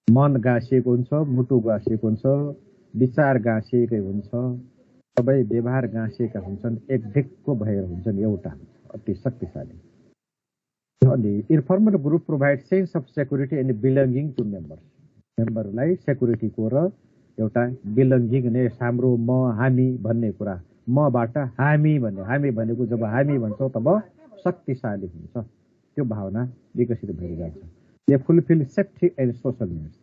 मन गाँसिएको हुन्छ, मुटु गाँसिएको हुन्छ, विचार गाँसिएकै हुन्छ, सबै व्यवहार गाँसिएका हुन्छन्, एक ढिक्को भएर हुन्छन्, एउटा अति शक्तिशाली। अनि informal group provide sense of security and belonging to members. मेम्बरलाई सेक्युरिटीको र एउटा बिलोङ्गिङनेस, हाम्रो म, हामी भन्ने कुरा, मबाट हामी भन्ने, हामी भनेको जब हामी भन्छौँ तब शक्तिशाली हुन्छ, त्यो भावना विकसित भएर जान्छ। यो fulfil safety and social needs.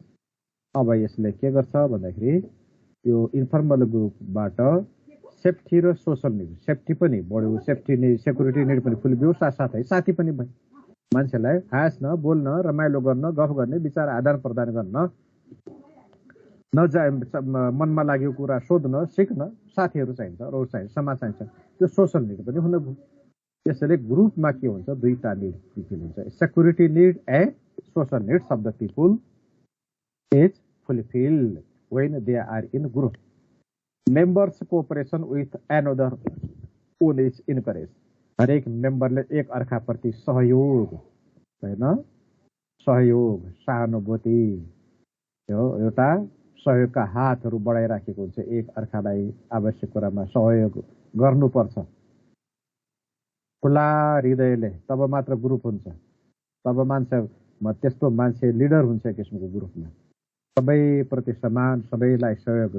अब यसले के गर्छ भन्दाखेरि यो इन्फर्मल ग्रुपबाट सेफ्टी र सोसल निड, सेफ्टी पनि बढ्यो, सेफ्टी निड, सेक्युरिटी निड पनि फुलफिल, साथसाथै साथी पनि भयो। मान्छेलाई हाँस्न, बोल्न, रमाइलो गर्न, गफ गर्ने, विचार आदान प्रदान गर्न, मनमा लागेको कुरा सोध्न, सिक्न साथीहरू चाहिन्छ, अरू चाहिन्छ, समाज चाहिन्छ। त्यो सोसल निड पनि हुन भयो। त्यसैले ग्रुपमा के हुन्छ? दुईटा निड फुलफिल हुन्छ, security need and social needs of the people is fulfilled when they are in group. Members cooperation with another one is encouraged. हरेक मेम्बरले एक अर्काप्रति सहयोग, हैन, सहयोग, सहानुभूति, एउटा सहयोगका हातहरू बढाइराखेको हुन्छ। एक अर्कालाई आवश्यक कुरामा सहयोग गर्नुपर्छ। खुला हृदयले, तब मात्र ग्रुप हुन्छ। तब मान्छे, त्यस्तो मान्छे लिडर हुन्छ किसिमको ग्रुपमा। सबैप्रति समान, सबैलाई सहयोग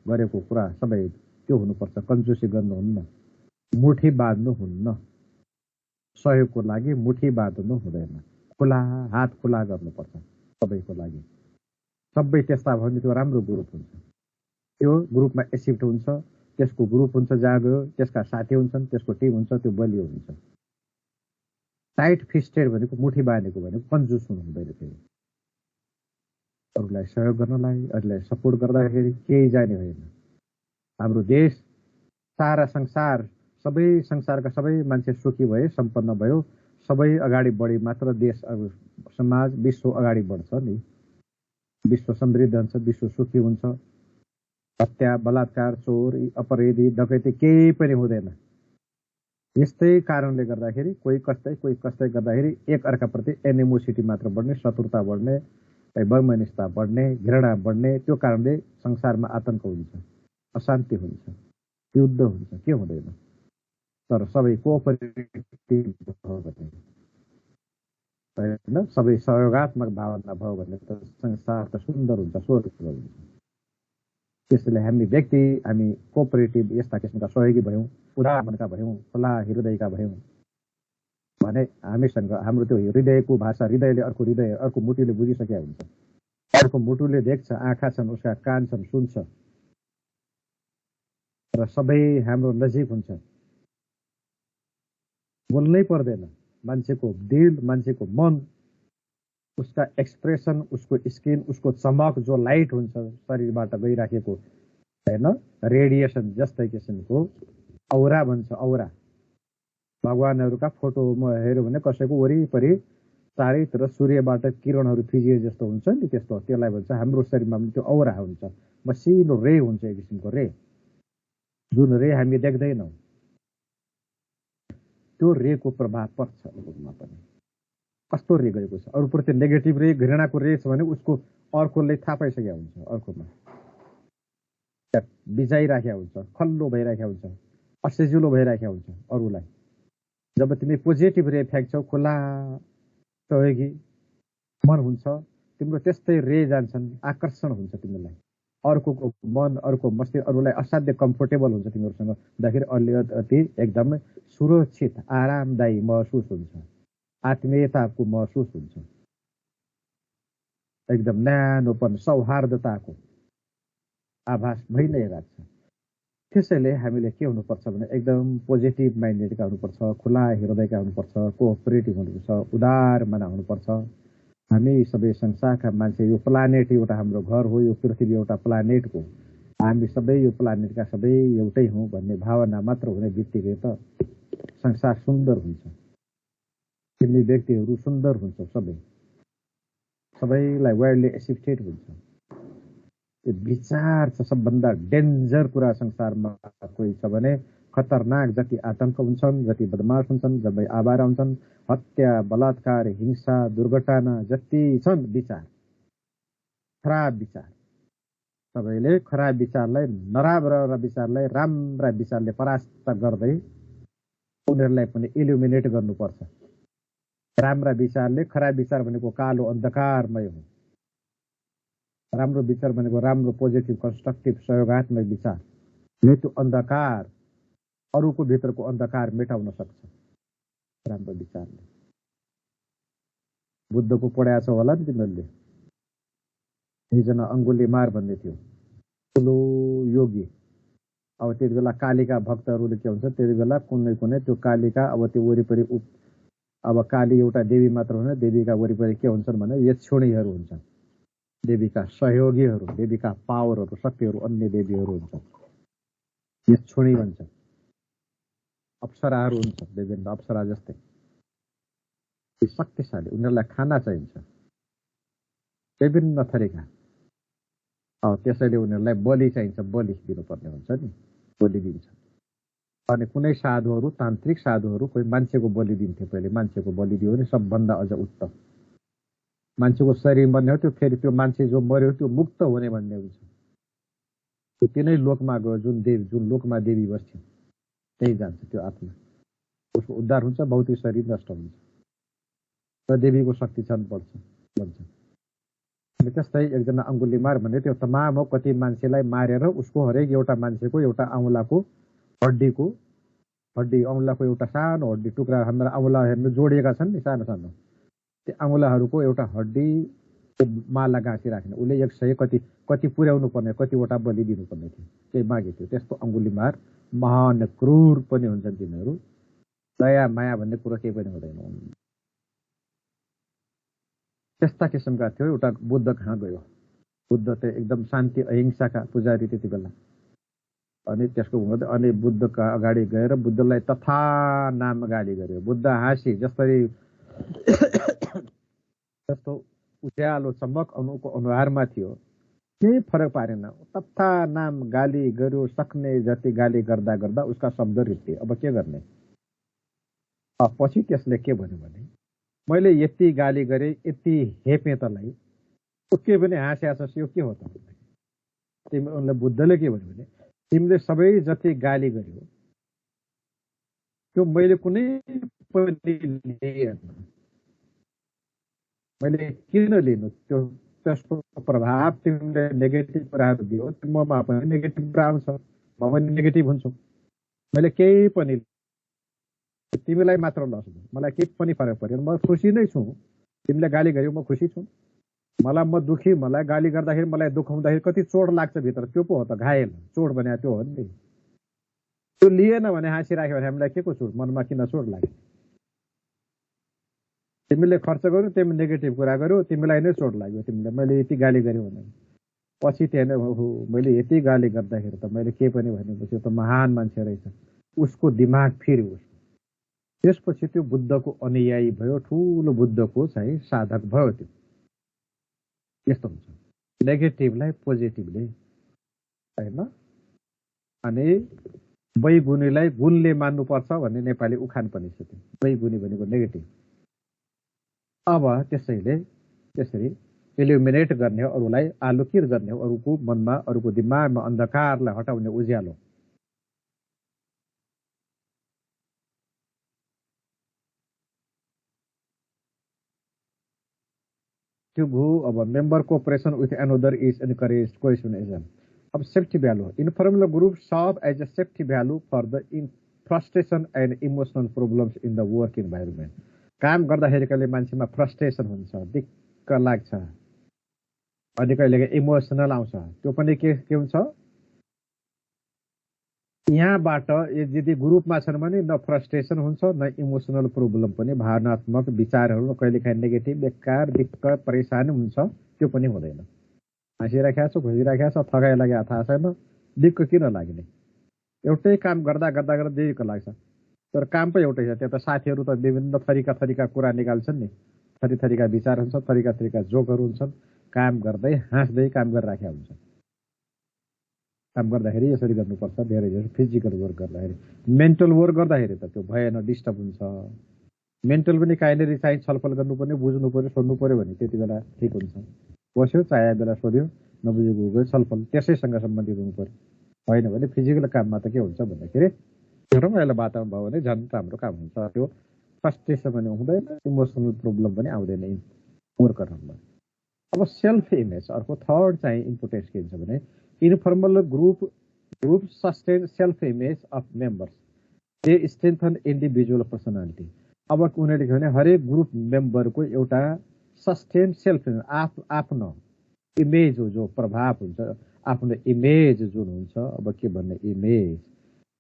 गरेको कुरा, सबै त्यो हुनुपर्छ। कन्जुसी गर्नुहुन्न, मुठी बाँध्नु हुन्न, सहयोगको लागि मुठी बाँध्नु हुँदैन, खुला हात खुला गर्नुपर्छ सबैको लागि। सबै त्यस्ता भयो भने त्यो राम्रो ग्रुप हुन्छ। त्यो ग्रुपमा एक्सेप्ट हुन्छ, त्यसको ग्रुप हुन्छ, जहाँ गयो त्यसका साथी हुन्छन्, त्यसको टिम हुन्छ, त्यो बलियो हुन्छ। टाइट फिस्टेड भनेको मुठी बाँधेको भनेको कन्जुस हुनु हुँदैन। फेरि अरूलाई सहयोग गर्नलाई, अरूलाई सपोर्ट गर्दाखेरि केही जाने होइन। हाम्रो देश, सारा संसार, सबै संसारका सबै मान्छे सुखी भए, सम्पन्न भयो, सबै अगाडि बढे मात्र देश, समाज, विश्व अगाडि बढ्छ नि। विश्व समृद्ध हुन्छ, विश्व सुखी हुन्छ। हत्या, बलात्कार, चोर, अपराधी, डकैती केही पनि हुँदैन। यस्तै कारणले गर्दाखेरि कोही कस्तै गर्दाखेरि एक अर्काप्रति एनिमोसिटी मात्र बढ्ने, शत्रुता बढ्ने, वैमनस्यता बढ्ने, घृणा बढ्ने। त्यो कारणले संसारमा आतंक हुन्छ, अशान्ति हुन्छ, युद्ध हुन्छ, के हुँदैन। तर सबै कोअपरेटिभ भयो भने, हैन, सबै सहयोगात्मक भावना भयो भने त संसार त सुन्दर हुन्छ, स्वर्ग हुन्छ। त्यसैले हामी व्यक्ति, हामी कोअपरेटिभ यस्ता किसिमका सहयोगी भयौँ, उदार मनका भयौँ, खुला हृदयका भयौँ भने हामीसँग हाम्रो त्यो हृदयको भाषा, हृदयले अर्को हृदय, अर्को मुटुले बुझिसकेका हुन्छ। अर्को मुटुले देख्छ, आँखा छन्, उसका कान छन्, सुन्छ, र सबै हाम्रो नजिक हुन्छ। बोल्नै पर्दैन। मान्छेको दिल, मान्छेको मन, उसका एक्सप्रेसन, उसको स्किन, उसको चमक, जो लाइट हुन्छ शरीरबाट गइराखेको, हैन, रेडिएसन जस्तै किसिमको औरा भन्छ। औरा भगवानहरूका फोटोमा हेऱ्यो भने कसैको वरिपरि चारैतिर सूर्यबाट किरणहरू फिजिए जस्तो हुन्छ नि, त्यस्तो, त्यसलाई भन्छ। हाम्रो शरीरमा पनि त्यो औरा हुन्छ, मसिनो रे हुन्छ, एक किसिमको रे, जुन रे हामी देख्दैनौँ। त्यो रेको प्रभाव पर्छ अरूमा पनि। कस्तो रे गएको छ, अरूप्रति नेगेटिभ रे, घृणाको रे छ भने उसको अर्कोले थाहा पाइसकेका हुन्छ, अर्कोमा बिजाइराखेका हुन्छ, खल्लो भइराखेका हुन्छ, असजिलो भइराखेका हुन्छ अरूलाई। जब तिमी पोजिटिभ रे फ्याँक्छौ, खुला सहयोगी मन हुन्छ, तिम्रो त्यस्तै रे जान्छन्, आकर्षण हुन्छ तिमीलाई। अर्को मन, अर्को मस्तिष्क, अरूलाई असाध्य कम्फोर्टेबल हुन्छ तिमीहरूसँग हुँदाखेरि। अलिकति एकदमै सुरक्षित, आरामदायी महसुस हुन्छ, आत्मीयताको महसुस हुन्छ, एकदम न्यानोपन, सौहार्दताको आभास भइ नै राख्छ। त्यसैले हामीले के हुनुपर्छ भने एकदम पोजिटिभ माइन्डेडका हुनुपर्छ, खुला हृदयका हुनुपर्छ, कोअपरेटिभ हुनुपर्छ, उदार मना हुनुपर्छ। हामी सबै संसारका मान्छे, यो प्लानेट एउटा हाम्रो घर हो, यो पृथ्वी एउटा प्लानेट हो, हामी सबै यो प्लानेटका सबै एउटै हौँ भन्ने भावना मात्र हुने बित्तिकै त संसार सुन्दर हुन्छ। तिमी व्यक्तिहरू सुन्दर हुन्छ, सबैलाई वाइल्डली एसिप्टेड हुन्छ। यो विचार छ सबभन्दा डेन्जर कुरा संसारमा कोही छ भने, खतरनाक। जति आतंक हुन्छन्, जति बदमास हुन्छन्, जब आवारा हुन्छन्, हत्या, बलात्कार, हिंसा, दुर्घटना जति छन्, विचार, खराब विचार। सबैले खराब विचारलाई, नराम्रा विचारलाई राम्रा विचारले परास्त गर्दै उनीहरूलाई पनि इल्युमिनेट गर्नुपर्छ। राम्रा विचारले, खराब विचार भनेको कालो अन्धकारमय हो। राम्रो विचार भनेको राम्रो, पोजिटिभ, कन्स्ट्रक्टिभ, सहयोगात्मक विचार। त्यो अन्धकार, अरूको भित्रको अन्धकार मेटाउन सक्छ राम्रो विचारले। बुद्धको पढाएको छ होला नि तिमीहरूले। एकजना अङ्गुलीमार भन्ने थियो, ठुलो योगी। अब त्यति बेला कालीका भक्तहरूले के हुन्छ, त्यति बेला कुनै कुनै त्यो कालीका, अब त्यो वरिपरि अब काली एउटा देवी मात्र हुँदैन, देवीका वरिपरि के हुन्छन् भने यक्षुणीहरू हुन्छन्, देवीका सहयोगीहरू, देवीका पावरहरू, शक्तिहरू, अन्य देवीहरू हुन्छन्, यक्षुणी भन्छ। अप्सराहरू हुन्छन्, विभिन्न अप्सरा जस्तै शक्तिशाली। उनीहरूलाई खाना चाहिन्छ विभिन्न थरीका। त्यसैले उनीहरूलाई बलि चाहिन्छ, बलि दिनुपर्ने हुन्छ नि, बलि दिन्छ। अनि कुनै साधुहरू, तान्त्रिक साधुहरू, कोही मान्छेको बलि दिन्थे पहिले। मान्छेको बलि दियो भने सबभन्दा अझ उत्तम। मान्छेको शरीर बन्ने हो त्यो, फेरि त्यो मान्छे जो मर्यो त्यो मुक्त हुने भन्ने हुन्छ। त्यो तिनै लोकमा गयो, जुन लोकमा देवी बस्थ्यो त्यही जान्छ त्यो आत्मा, उसको उद्धार हुन्छ, भौतिक शरीर नष्ट हुन्छ र देवीको शक्ति छन् पर्छ भन्छ। अनि त्यस्तै एकजना अङ्गुलीमार भन्ने त्यो तमाम हो, कति मान्छेलाई मारेर उसको हरेक एउटा मान्छेको एउटा औँलाको हड्डी औँलाको एउटा सानो हड्डी टुक्रा, हाम्रा औँला हेर्नु जोडिएका छन् नि सानो सानो, त्यो औँलाहरूको एउटा हड्डी माला गाँसी राख्ने। उसले 100 कति पुर्याउनु पर्ने, कतिवटा बलि दिनुपर्ने थियो, त्यही मागे थियो। त्यस्तो अङ्गुलीमार महान क्रूर पनि हुन्छन् तिनीहरू। दया माया भन्ने कुरो केही पनि हुँदैन। त्यस्ता किसिमका थियो। एउटा बुद्ध कहाँ गयो, बुद्ध त एकदम शान्ति अहिंसाका पुजारी त्यति बेला। अनि त्यसको अनि बुद्धका अगाडि गएर बुद्धलाई तथा नाम गाली गर्यो। बुद्ध हाँसी, जसरी जस्तो उज्यालो चमक उनको अनुहारमा थियो, केही फरक पारेन। तथा नाम गाली गर्यो, सक्ने जति गाली गर्दा गर्दा उसका शब्द रित्ते। अब के गर्ने? पछि त्यसले के भन्यो भने, मैले यति गाली गरेँ, यति हेपेँ तँलाई, के पनि हाँस्याछस्, यो के हो त? तिमी उनले बुद्धले के भन्यो भने, तिमीले सबै जति गाली गर्यो त्यो मैले कुनै पनि लिएन। मैले किन लिनु? त्यो त्यसको प्रभाव तिमीले नेगेटिभ कुराहरू दियो, ममा पनि नेगेटिभ कुरा आउँछ, म पनि नेगेटिभ हुन्छु। मैले केही पनि, तिमीलाई मात्र नसुनु, मलाई केही पनि फरक परेन, म खुसी नै छु। तिमीले गाली गर्यो म खुसी छु। म दुखी, मलाई गाली गर्दाखेरि, मलाई दुःख हुँदाखेरि कति चोट लाग्छ भित्र, त्यो पो हो त घायल। चोट भने त्यो हो नि। त्यो लिएन भने, हाँसिराख्यो भने हामीलाई के को चोट, मनमा किन चोट लाग्यो? तिमीले खर्च गर्यो, तिमी नेगेटिभ कुरा गर्यो, तिमीलाई नै चोट लाग्यो। तिमीले मैले यति गाली गर्यो भने पछि त्यहाँ हो, मैले यति गाली गर्दाखेरि त मैले के पनि भनेपछि त महान मान्छे रहेछ। उसको दिमाग फेरि उसको। त्यसपछि त्यो बुद्धको अनुयायी भयो, ठुलो बुद्धको चाहिँ साधक भयो। त्यो यस्तो हुन्छ नेगेटिभलाई पोजिटिभले, होइन? अनि वैगुणीलाई गुणले मान्नुपर्छ भन्ने नेपाली उखान पनि छ। त्यो वैगुणी भनेको नेगेटिभ। अब त्यसरी इल्युमिनेट गर्ने हो, अरूलाई आलोकित गर्ने हो, अरूको मनमा, अरूको दिमागमा अन्धकारलाई हटाउने उज्यालो। To go अब member cooperation with another is encouraged. Question is अब safety value. Informal groups serve as a safety value for the frustration and emotional problems in the work environment. काम गर्दाखेरि कहिले मान्छेमा फ्रस्ट्रेसन हुन्छ, दिक्क लाग्छ, अनि कहिले इमोसनल आउँछ। त्यो पनि के हुन्छ, यहाँबाट यदि ग्रुपमा छन् भने न फ्रस्ट्रेसन हुन्छ, न इमोसनल प्रब्लम पनि, भावनात्मक विचारहरू कहिलेकाहीँ नेगेटिभ, बेकार, दिक्कत, परेसानी हुन्छ, त्यो पनि हुँदैन। हाँसिराखेको छ, खुसिराखेको छ, थकाइ लाग्यो थाहा छैन, दिक्क किन लाग्ने? एउटै काम गर्दा गर्दा गर्दा दिक्क लाग्छ। तर काम पो एउटै छ। त्यो त साथीहरू त विभिन्न थरीका कुरा निकाल्छन् नि, थरीका विचार हुन्छ, थरीका जोकहरू हुन्छन्। काम गर्दै हाँस्दै काम गरिराखेका हुन्छ। काम गर्दाखेरि यसरी गर्नुपर्छ, धेरै जस्तो फिजिकल वर्क गर्दाखेरि। मेन्टल वर्क गर्दाखेरि त त्यो भएन, डिस्टर्ब हुन्छ। मेन्टल पनि काहीँनिर चाहिँ छलफल गर्नुपर्ने, बुझ्नु पर्यो, सोध्नु पर्यो भने त्यति बेला ठिक हुन्छ। बस्यो चाहे बेला सोध्यो, नबुझेको गयो छलफल त्यसैसँग सम्बन्धित हुनु पर्यो। होइन भने फिजिकल काममा त के हुन्छ भन्दाखेरि रमाइलो वातावरण भयो भने झन् राम्रो काम हुन्छ। त्यो फ्रस्ट्रेसन पनि हुँदैन, इमोसनल प्रब्लम पनि आउँदैन वर्करहरूमा। अब सेल्फ इमेज अर्को थर्ड चाहिँ इम्पोर्टेन्स के हुन्छ भने informal group sustain self image of members, they strengthen individual personality. अब उनीहरूले के भने हरेक ग्रुप मेम्बरको एउटा सस्टेन सेल्फ आफ्नो इमेज हो, जो प्रभाव हुन्छ, आफ्नो इमेज जुन हुन्छ। अब के भन्ने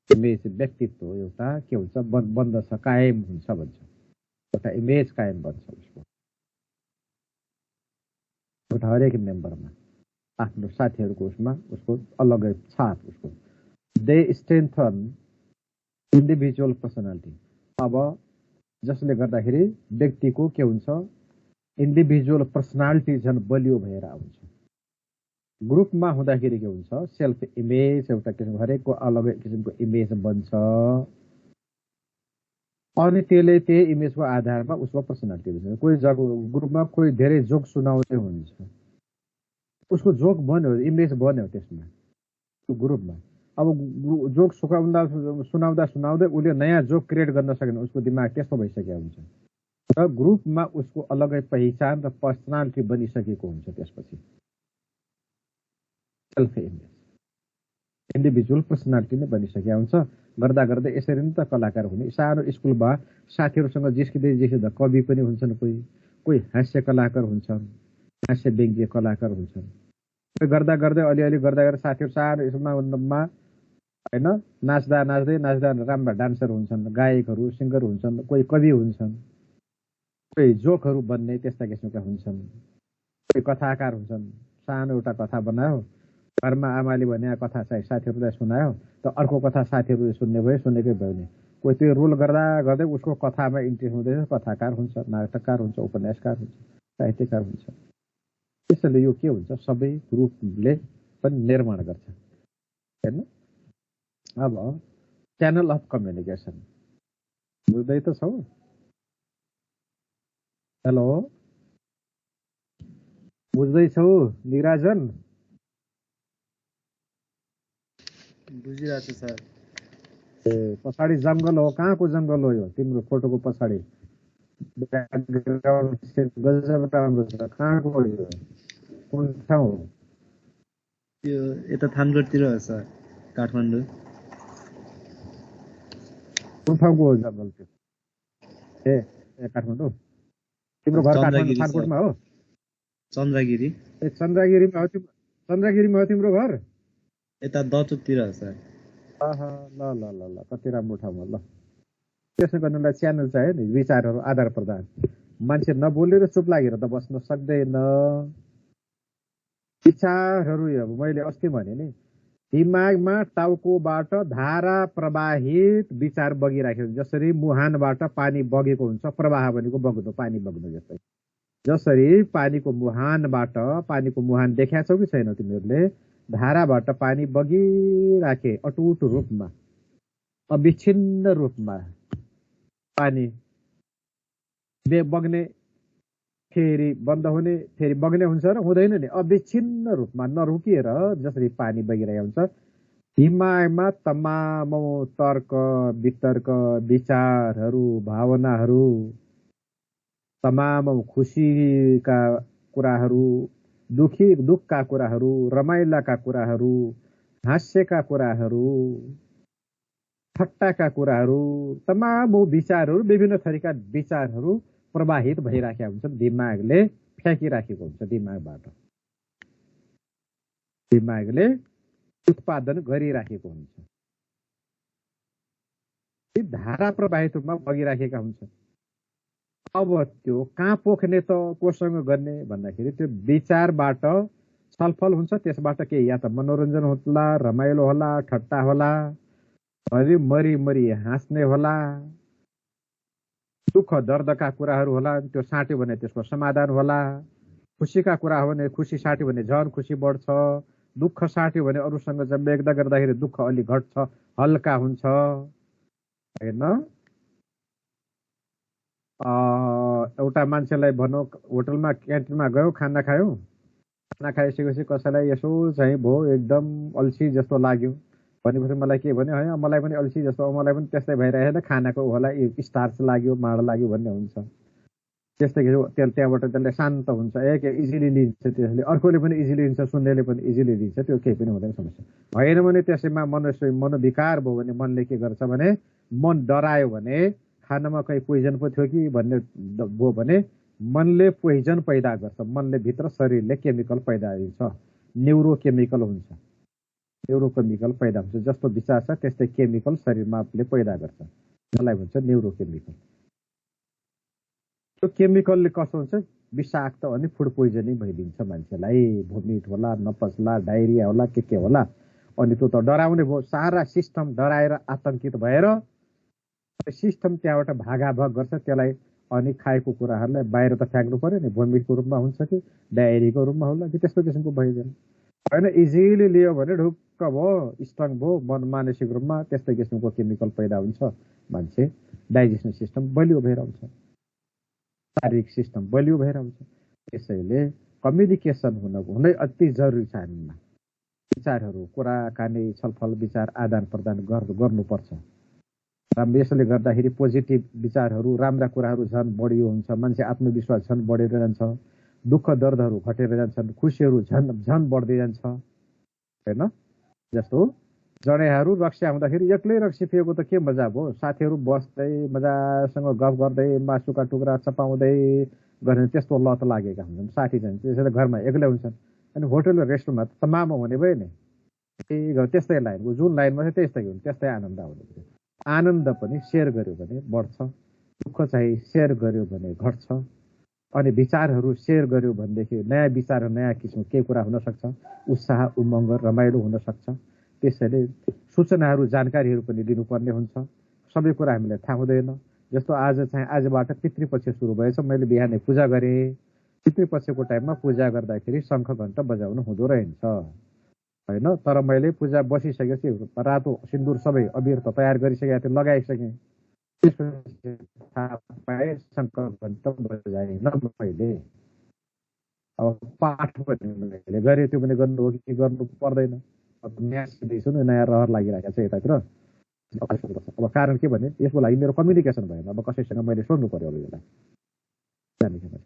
इमेज व्यक्तित्व एउटा के हुन्छ बन्दछ, कायम हुन्छ भन्छ। एउटा इमेज कायम बन्छ उसको, एउटा हरेक मेम्बरमा आफ्नो साथीहरूको उसमा उसको अलगै छाप उसको। They strengthen individual personality. अब जसले गर्दाखेरि व्यक्तिको के हुन्छ इन्डिभिजुअल पर्सनालिटी झन् बलियो भएर आउँछ। ग्रुपमा हुँदाखेरि के हुन्छ सेल्फ इमेज एउटा किसिमको हरेकको अलगै किसिमको इमेज बन्छ अनि त्यही इमेजको आधारमा उसको पर्सनालिटी हुन्छ। कोही ग्रुपमा कोही धेरै जोक सुनाउने हुन्छ, उसको जोक बन्यो, इमेज बन्यो त्यसमा त्यो ग्रुपमा। अब जोक सुनाउँदै उसले नयाँ जोक क्रिएट गर्न सकेन, उसको दिमाग त्यस्तो भइसकेको हुन्छ। र ग्रुपमा उसको अलगै पहिचान र पर्सनालिटी बनिसकेको हुन्छ। त्यसपछि सेल्फ इमेज इन्डिभिजुअल पर्सनालिटी नै बनिसकेको हुन्छ। गर्दा गर्दै यसरी नै त कलाकार हुने। सानो स्कुलमा साथीहरूसँग जिस्किँदा कवि पनि हुन्छन्, कोही हास्य कलाकार हुन्छन्, हास्य व्यङ्ग्य कलाकार हुन्छन्। गर्दा गर्दै अलिअलि गर्दा साथीहरू सानो स्कुलमा होइन नाच्दा राम्रा डान्सर हुन्छन्, गायकहरू सिङ्गर हुन्छन्, कोही कवि हुन्छन्, कोही जोकहरू बन्ने त्यस्ता किसिमका हुन्छन्, कोही कथाकार हुन्छन्। सानो एउटा कथा बनायो, घरमा आमाले भने कथा चाहिँ साथीहरूलाई सुनायो, त अर्को कथा साथीहरूले सुन्ने भयो, सुनेकै भयो नि। कोही त्यो रोल गर्दा गर्दै उसको कथामा इन्ट्रेस्ट हुँदैछ, कथाकार हुन्छ, नाटककार हुन्छ, उपन्यासकार हुन्छ, साहित्यकार हुन्छ। त्यसैले यो के हुन्छ सबै ग्रुपले पनि निर्माण गर्छ हैन। अब च्यानल अफ कम्युनिकेसन बुझ्दै त छौ? हेलो, बुझ्दैछौ निराजन? बुझिरहेको छु सर। ए पछाडि जङ्गल हो, कहाँको जङ्गल हो यो तिम्रो फोटोको पछाडि? ब्याकग्राउन्ड गजब राम्रो छ, कहाँको हो यो, कुन ठाउँ? यो यता थानगढतिर हो सर, काठमाडौँ। कुन ठाउँको हो जङ्गल त्यो? ए काठमाडौँ। तिम्रो घर काठमाडौँ थानकोटमा हो? चन्द्रगिरी। ए चन्द्रगिरीमा हो तिम्रो घर? यता दचोकतिर हो सर। ल ल ल ल कति राम्रो ठाउँमा। ल त्यसो गर्नुलाई च्यानल चाहियो नि, विचारहरू आदान प्रदान। मान्छे नबोलेर चुप लागेर त बस्न सक्दैन। विचारहरू अब मैले अस्ति भने नि दिमागमा टाउकोबाट धारा प्रवाहित विचार बगिराखेको, जसरी मुहानबाट पानी बगेको हुन्छ, प्रवाह भनेको बग्दो पानी बग्दो जस्तै। जसरी पानीको मुहान देखाएको छौ कि छैन तिमीहरूले? धाराबाट पानी बगिराखे अटुट रूपमा, अविच्छिन्न रूपमा पानी बग्ने, फेरि बन्द हुने, फेरि बग्ने हुन्छ र हुँदैन नि, अविच्छिन्न रूपमा नरुकिएर जसरी पानी बगिरहेको हुन्छ। दिमागमा तमाम तर्क वितर्क विचारहरू भावनाहरू, तमाम खुसीका कुराहरू, दुःखका कुराहरू, रमाइलाका कुराहरू, हास्यका कुराहरू, ठट्टाका कुराहरू, तमाम विचारहरू, विभिन्न थरीका विचारहरू प्रवाहित भइराखेका हुन्छन्। दिमागले फ्याँकिराखेको हुन्छ, दिमागले उत्पादन गरिराखेको हुन्छ। धारा प्रवाहित रूपमा बगिराखेका हुन्छन्। अब त्यो कहाँ पोख्ने त, कोसँग गर्ने भन्दाखेरि त्यो विचारबाट छलफल हुन्छ। त्यसबाट के या त मनोरञ्जन होला, रमाइलो होला, ठट्टा होला, अलि मरी मरी हाँस्ने होला, दुःख दर्दका कुराहरू होला, त्यो साट्यो भने त्यसको समाधान होला। खुसीका कुरा हो भने खुसी साट्यो भने झन् खुसी बढ्छ, दुःख साट्यो भने अरूसँग जब व्यक्त गर्दाखेरि दुःख अलि घट्छ, हल्का हुन्छ होइन। एउटा मान्छेलाई भनौँ होटलमा क्यान्टिनमा गयो, खाना खायो, खाना खाइसकेपछि कसैलाई यसो चाहिँ भयो एकदम अल्छी जस्तो लाग्यो भनेपछि मलाई के भन्यो, है मलाई पनि अल्छी जस्तो, मलाई पनि त्यस्तै भइरहेको खानाको होला स्टार्च लाग्यो, माड लाग्यो भन्ने हुन्छ। त्यस्तै त्यहाँबाट त्यसले शान्त हुन्छ, के इजिली लिन्छ, त्यसले अर्कोले पनि इजिली लिन्छ, सुन्नेले पनि इजिली लिन्छ, त्यो केही पनि हुँदैन समस्या होइन। भने त्यसैमा मनोविकार भयो भने मनले के गर्छ भने मन डरायो भने खानामा कहीँ पोइजन पो थियो कि भन्ने भयो भने मनले पोइजन पैदा गर्छ, मनले भित्र शरीरले केमिकल पैदा हुन्छ, न्युरोकेमिकल हुन्छ, न्युरोकेमिकल पैदा हुन्छ। जस्तो विचार छ त्यस्तै केमिकल शरीरमा पैदा गर्छ, त्यसलाई भन्छ न्युरोकेमिकल। त्यो केमिकलले कस्तो हुन्छ, विषाक्त अनि फुड पोइजनिङ भइदिन्छ मान्छेलाई, भोमिट होला, नपच्ला, डायरिया होला, के होला। अनि त्यो त डराउने भयो, सारा सिस्टम डराएर आतंकित भएर सिस्टम त्यहाँबाट भागाभाग गर्छ त्यसलाई। अनि खाएको कुराहरूलाई बाहिर त फ्याँक्नु पर्यो नि, भोमिटको रूपमा हुन्छ कि डायरीको रूपमा होला कि त्यस्तो किसिमको भइदिएन होइन। इजिली लियो भने ढुक्क भयो, स्ट्रङ भयो, मन मानसिक रूपमा त्यस्तै किसिमको केमिकल पैदा हुन्छ, मान्छे डाइजेसन सिस्टम बलियो भएर आउँछ, शारीरिक सिस्टम बलियो भएर आउँछ। त्यसैले कम्युनिकेसन हुनै अति जरुरी छ। हामीमा विचारहरू, कुराकानी, छलफल, विचार आदान प्रदान गर्नुपर्छ। यसले गर्दाखेरि पोजिटिभ विचारहरू, राम्रा कुराहरू झन् बढियो हुन्छ, मान्छे आत्मविश्वास झन् बढेर जान्छ, दुःख दर्दहरू घटेर जान्छन्, खुसीहरू झन् बढ्दै जान्छ होइन। जस्तो जडेहरू रक्सिया हुँदाखेरि एक्लै रक्सिएको त के मजा भयो, साथीहरू बस्दै मजासँग गफ गर्दै मासुका टुक्रा चपाउँदै गर्ने त्यस्तो लत लागेका हुन्छन् साथी चाहिँ, त्यसैले घरमा एक्लै हुन्छन्। अनि होटल र रेस्टुरेन्टमा तमाम हुने भयो नि, त्यस्तै लाइन, जुन लाइनमा छ त्यस्तै हुन्छ, त्यस्तै आनन्द आउने। आनन्द पनि सेयर गर्यो भने बढ्छ, दुःख चाहिँ सेयर गर्यो भने घट्छ। अनि विचारहरू सेयर गर्यो भनेदेखि नयाँ विचार, नयाँ किसिम के कुरा हुनसक्छ, उत्साह, उमङ्ग, रमाइलो हुनसक्छ। त्यसैले सूचनाहरू, जानकारीहरू पनि दिनुपर्ने हुन्छ, सबै कुरा हामीलाई थाहा हुँदैन। जस्तो आज चाहिँ आजबाट पितृपक्ष सुरु भएछ, मैले बिहानै पूजा गरेँ, पितृपक्षको टाइममा पूजा गर्दाखेरि शङ्ख घण्ट बजाउनु हुँदो रहेछ होइन। तर मैले पूजा बसिसकेपछि रातो सिन्दुर सबै अबिर त तयार गरिसकेको थिएँ, लगाइसकेँ, त्यसपछि थाहा पाएँ शङ्ख घण्ट बजाएन मैले। अब पाठ पनि मैले गरेँ, त्यो पनि गर्नु हो कि गर्नु पर्दैन, अब नयाँ सिक्दैछु नि, नयाँ रहर लागिरहेको छ यतातिर। अब कारण के भने यसको लागि मेरो कम्युनिकेसन भएन, अब कसैसँग मैले सोध्नु पर्यो। अब यसलाई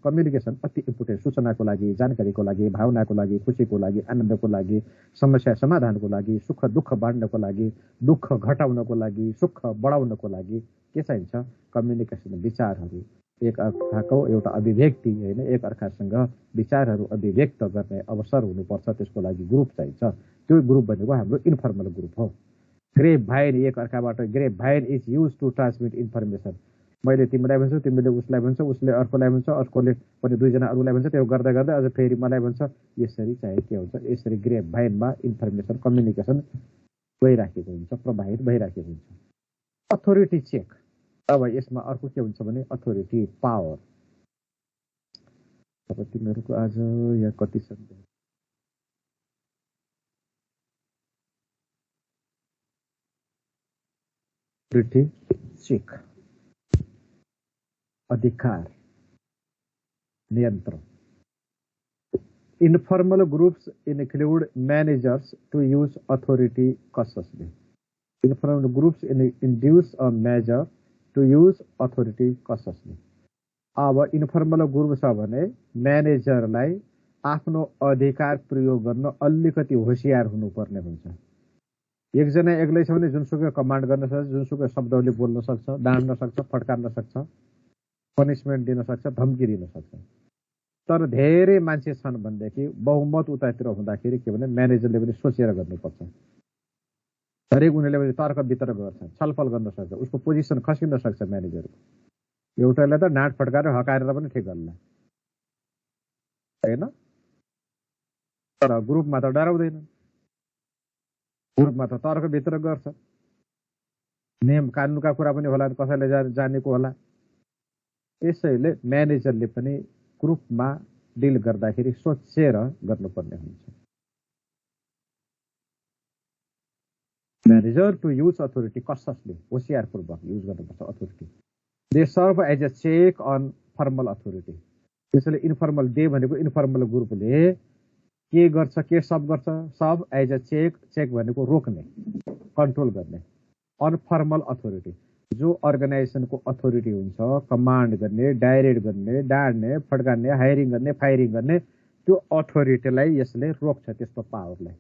कम्युनिकेसन अति इम्पोर्टेन्ट, सूचनाको लागि, जानकारीको लागि, भावनाको लागि, खुसीको लागि, आनन्दको लागि, समस्या समाधानको लागि, सुख दुःख बाँड्नको लागि, दुःख घटाउनको लागि, सुख बढाउनको लागि के चाहिन्छ, कम्युनिकेसन। विचारहरू एक अर्काको एउटा अभिव्यक्ति होइन, एक अर्कासँग विचारहरू अभिव्यक्त गर्ने अवसर हुनुपर्छ, त्यसको लागि ग्रुप चाहिन्छ। त्यो ग्रुप भनेको हाम्रो इन्फर्मल ग्रुप हो। ग्रेप भाइन, एक अर्काबाट grape vine is use to transmit information. मैले तिमीलाई भन्छु, तिमीले उसलाई भन्छ, उसले अर्कोलाई भन्छ, अर्कोले पनि दुईजना अरूलाई भन्छ, त्यो गर्दै गर्दै अझ फेरि मलाई भन्छ। यसरी चाहिँ के हुन्छ, यसरी ग्रेप भाइनमा इन्फर्मेसन, कम्युनिकेसन गइराखेको हुन्छ, प्रवाहित भइराखेको हुन्छ। अथोरिटी चेक, अब यसमा अर्को के हुन्छ भने अथोरिटी पावर। अब तिमीहरूको आज यहाँ कति छ, अथोरिटी चेक, अधिकार, नियन्त्रण। Informal groups include managers to use authority cautiously. Informal groups induce a manager to use authority cautiously. अब इन्फर्मल ग्रुप छ भने म्यानेजरलाई आफ्नो अधिकार प्रयोग गर्न अलिकति होसियार हुनुपर्ने हुन्छ। एकजना एक्लै छ भने जुनसुकै कमान्ड गर्न सक्छ, जुनसुकै शब्दले बोल्न सक्छ, डाँड्न सक्छ, फटकार्न सक्छ, पनिसमेन्ट दिन सक्छ, धम्की दिन सक्छ। तर धेरै मान्छे छन् भनेदेखि बहुमत उतातिर हुँदाखेरि के भने म्यानेजरले पनि सोचेर गर्नुपर्छ। हरेक उनीहरूले पनि तर्क वितर्क गर्छ, छलफल गर्न सक्छ, उसको पोजिसन खसिन सक्छ म्यानेजरको। एउटालाई त डाँट फटकाएर हकारेर पनि ठिक गर्ला होइन, तर ग्रुपमा त डराउँदैन, ग्रुपमा त तर्क वितर्क गर्छ। नियम कानुनका कुरा पनि होला, कसैले जानेको होला। त्यसैले म्यानेजरले पनि ग्रुपमा डिल गर्दाखेरि सोचेर गर्नुपर्ने हुन्छ। म्यानेजर टु युज अथोरिटी कसले होसियारपूर्वक युज गर्नुपर्छ authority. They serve as a check on formal authority. त्यसैले इन्फर्मल डे भनेको इन्फर्मल ग्रुपले के गर्छ, के सब गर्छ, सब एज अ चेक, चेक भनेको रोक्ने, कन्ट्रोल गर्ने। अनफर्मल अथोरिटी जो अर्गनाइजेसनको अथोरिटी हुन्छ, कमान्ड गर्ने, डाइरेक्ट गर्ने, डाड्ने, फड्काउने, हायरिङ गर्ने, फायरिङ गर्ने, त्यो अथोरिटीलाई यसले रोक्छ, त्यस्तो पावरलाई।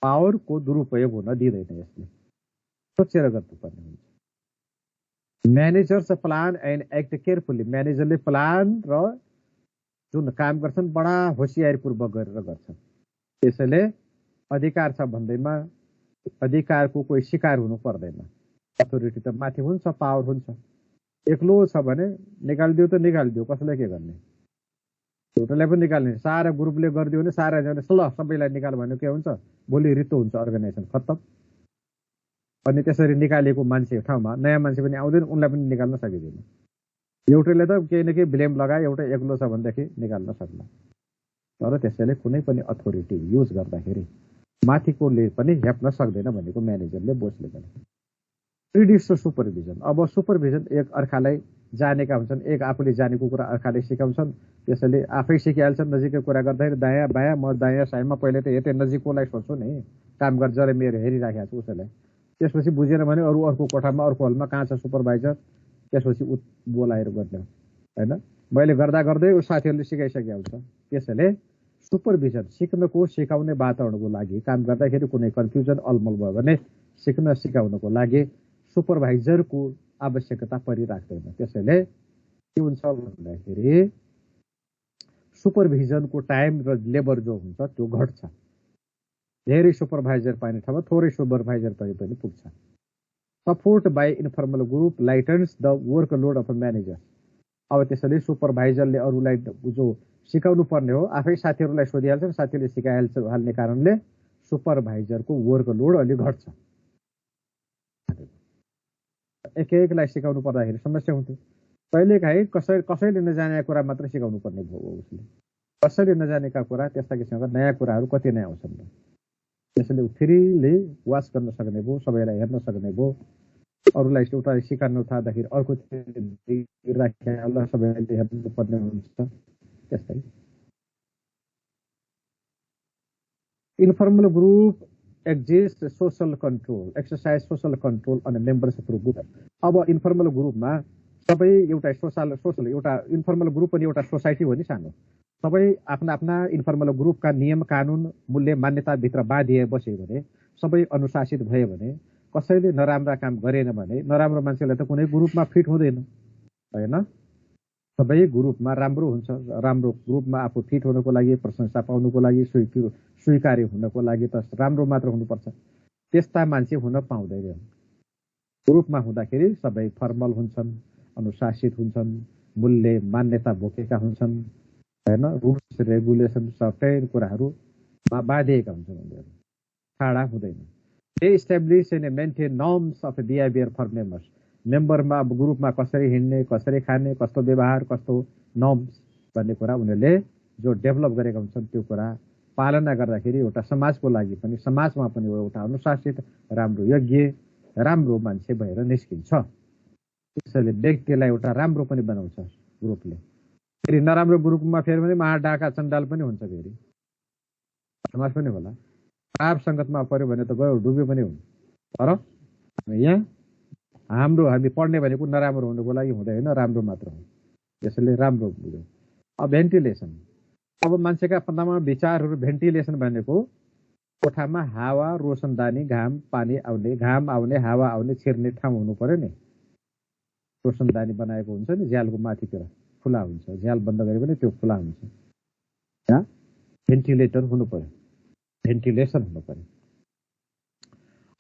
पावरको दुरुपयोग हुन दिँदैन यसले, सोचेर गर्नुपर्ने हुन्छ। Managers plan and act carefully. म्यानेजरले प्लान र जुन काम गर्छन् बडा होसियारीपूर्वक गरेर गर्छन्। त्यसैले अधिकार छ भन्दैमा अधिकारको कोही शिकार हुनु पर्दैन। अथोरिटी त माथि हुन्छ, पावर हुन्छ। एक्लो छ भने निकालिदियो त निकालिदियो, कसैलाई के गर्ने, एउटालाई पनि निकाल्ने। सारा ग्रुपले गरिदियो भने सारा जनाले ल सबैलाई निकाल भन्यो के हुन्छ, भोलि रित्तो हुन्छ अर्गनाइजेसन, खत्तम। अनि त्यसरी निकालेको मान्छे ठाउँमा नयाँ मान्छे पनि आउँदैन, उनलाई पनि निकाल्न सकिँदैन। एउटैले त केही न केही ब्लेम लगाए, एउटा एक्लो छ भनेदेखि निकाल्न सक्ला। तर त्यसैले कुनै पनि अथोरिटी युज गर्दाखेरि माथिकोले पनि हेप्न सक्दैन भनेको म्यानेजरले बोसले पनि। Predix supervision. अब सुपरभिजन एक अर्कालाई जानेका हुन्छन्, एक आफूले जानेको कुरा अर्काले सिकाउँछन्। त्यसैले आफै सिकिहाल्छन्। नजिकै कुरा गर्दाखेरि दायाँ बायाँ, म दायाँ साइडमा पहिले त हेर्दै नजिककोलाई सोध्छु नि, काम गर्छ र मेरो हेरिराखेको छु उसैलाई। त्यसपछि बुझेन भने अरू अर्को कोठामा, अर्को हलमा कहाँ छ सुपरभाइजर, त्यसपछि बोलाएर गर्ने होइन। मैले गर्दा गर्दै साथीहरूले सिकाइसकेका हुन्छ। त्यसैले सुपरभिजन सिक्नको, सिकाउने वातावरणको लागि, काम गर्दाखेरि कुनै कन्फ्युजन अलमल भयो भने सिक्न सिकाउनको लागि सुपरभाइजरको आवश्यकता परिराख्दैन। त्यसैले के हुन्छ भन्दाखेरि सुपरभिजनको टाइम र लेबर जो हुन्छ त्यो घट्छ। धेरै सुपरभाइजर पाइने ठाउँमा थोरै सुपरभाइजर पनि पुग्छ। Support by informal group lightens the work load of manager. अब त्यसैले सुपरभाइजरले अरूलाई जो सिकाउनु पर्ने हो आफै साथीहरूलाई सोधिहाल्छन्, साथीले सिकाइहाल्ने कारणले सुपरभाइजरको वर्क लोड अलि घट्छ। एक एकलाई सिकाउनु पर्दाखेरि समस्या हुन्थ्यो। कहिलेकाहीँ कसैले नजानेका कुरा मात्र सिकाउनु पर्ने भयो उसले। कसैले नजानेका कुरा, त्यस्ता किसिमका नयाँ कुराहरू कति नै आउँछन्। त्यसैले फ्रीले वाच गर्न सक्ने भयो, सबैलाई हेर्न सक्ने भयो। अरूलाई एउटा सिकाउन थाल्दाखेरि अर्को सबैले हेर्नु पर्ने हुन्छ। त्यस्तै informal group exist social control, exercise social control on members through group. अब इन्फर्मल ग्रुपमा सबै एउटा सोसल एउटा इन्फर्मल ग्रुप पनि एउटा सोसाइटी हो नि सानो। सबै आफ्ना आफ्ना इन्फर्मल ग्रुपका नियम कानुन मूल्य मान्यताभित्र बाँधिए बस्यो भने, सबै अनुशासित भयो भने, कसैले नराम्रा काम गरेन भने नराम्रो मान्छेलाई त कुनै ग्रुपमा फिट हुँदैन होइन। सबै ग्रुपमा राम्रो हुन्छ। राम्रो ग्रुपमा आफू फिट हुनको लागि, प्रशंसा पाउनुको लागि, स्वीकार्य हुनको लागि त राम्रो मात्र हुनुपर्छ। त्यस्ता मान्छे हुन पाउँदैन। ग्रुपमा हुँदाखेरि सबै फर्मल हुन्छन्, अनुशासित हुन्छन्, मूल्य मान्यता बोकेका हुन्छन् होइन। रुल्स रेगुलेसन सबै कुराहरू बाँधिएका हुन्छन्, उनीहरू टाढा हुँदैन। They establish and maintain norms of behaviour for members. मेम्बरमा अब ग्रुपमा कसरी हिँड्ने, कसरी खाने, कस्तो व्यवहार, कस्तो नर्म्स भन्ने कुरा उनीहरूले जो डेभलप गरेका हुन्छन् त्यो कुरा पालना गर्दाखेरि एउटा समाजको लागि पनि, समाजमा पनि एउटा अनुशासित राम्रो योग्य राम्रो मान्छे भएर निस्किन्छ। त्यसैले व्यक्तिलाई एउटा राम्रो पनि बनाउँछ ग्रुपले। फेरि नराम्रो ग्रुपमा फेरि पनि महाडाका चण्डाल पनि हुन्छ, फेरि समाज पनि होला। खराब सङ्गतमा पऱ्यो भने त गयो डुब्यो पनि हुन्छ। तर यहाँ हामी पढ्ने भनेको नराम्रो हुनुको लागि हुँदैन, राम्रो मात्र हो। त्यसैले राम्रो बुझ्यो। अब भेन्टिलेसन। अब मान्छेका पन्दामा विचारहरू। भेन्टिलेसन भनेको कोठामा हावा, रोशनदानी, घाम पानी आउने, घाम आउने, हावा आउने, छिर्ने ठाउँ हुनु पर्यो नि। रोशनदानी बनाएको हुन्छ नि, झ्यालको माथितिर खुला हुन्छ, झ्याल बन्द गरे पनि त्यो खुला हुन्छ। यहाँ भेन्टिलेटर हुनु पर्यो, भेन्टिलेसन हुनु पर्यो।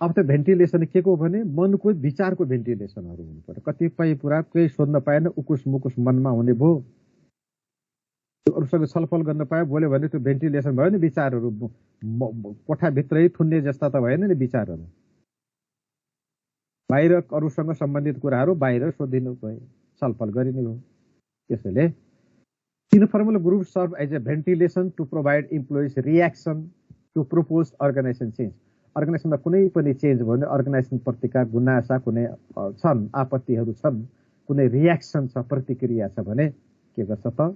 अब त भेन्टिलेसन के को भने मनको विचारको भेन्टिलेसनहरू हुनु पर्यो। कतिपय कुरा केही सोध्न पाएन, उकुस मुकुस मनमा हुने भयो, अरूसँग छलफल गर्न पायो, बोल्यो भने त्यो भेन्टिलेसन भयो नि। विचारहरू कोठाभित्रै थुन्ने जस्ता त भएन नि विचारहरू। बाहिर अरूसँग सम्बन्धित कुराहरू बाहिर सोधिनु भयो, छलफल गरिनु भयो। त्यसैले informal group serve as a ventilation to provide employees reaction to propose organisation change. अर्गनाइजेसनमा कुनै पनि चेन्ज भयो भने अर्गनाइजेसन प्रतिका गुनासा कुनै छन्, आपत्तिहरू छन्, कुनै रियाक्सन छ, प्रतिक्रिया छ भने के गर्छ त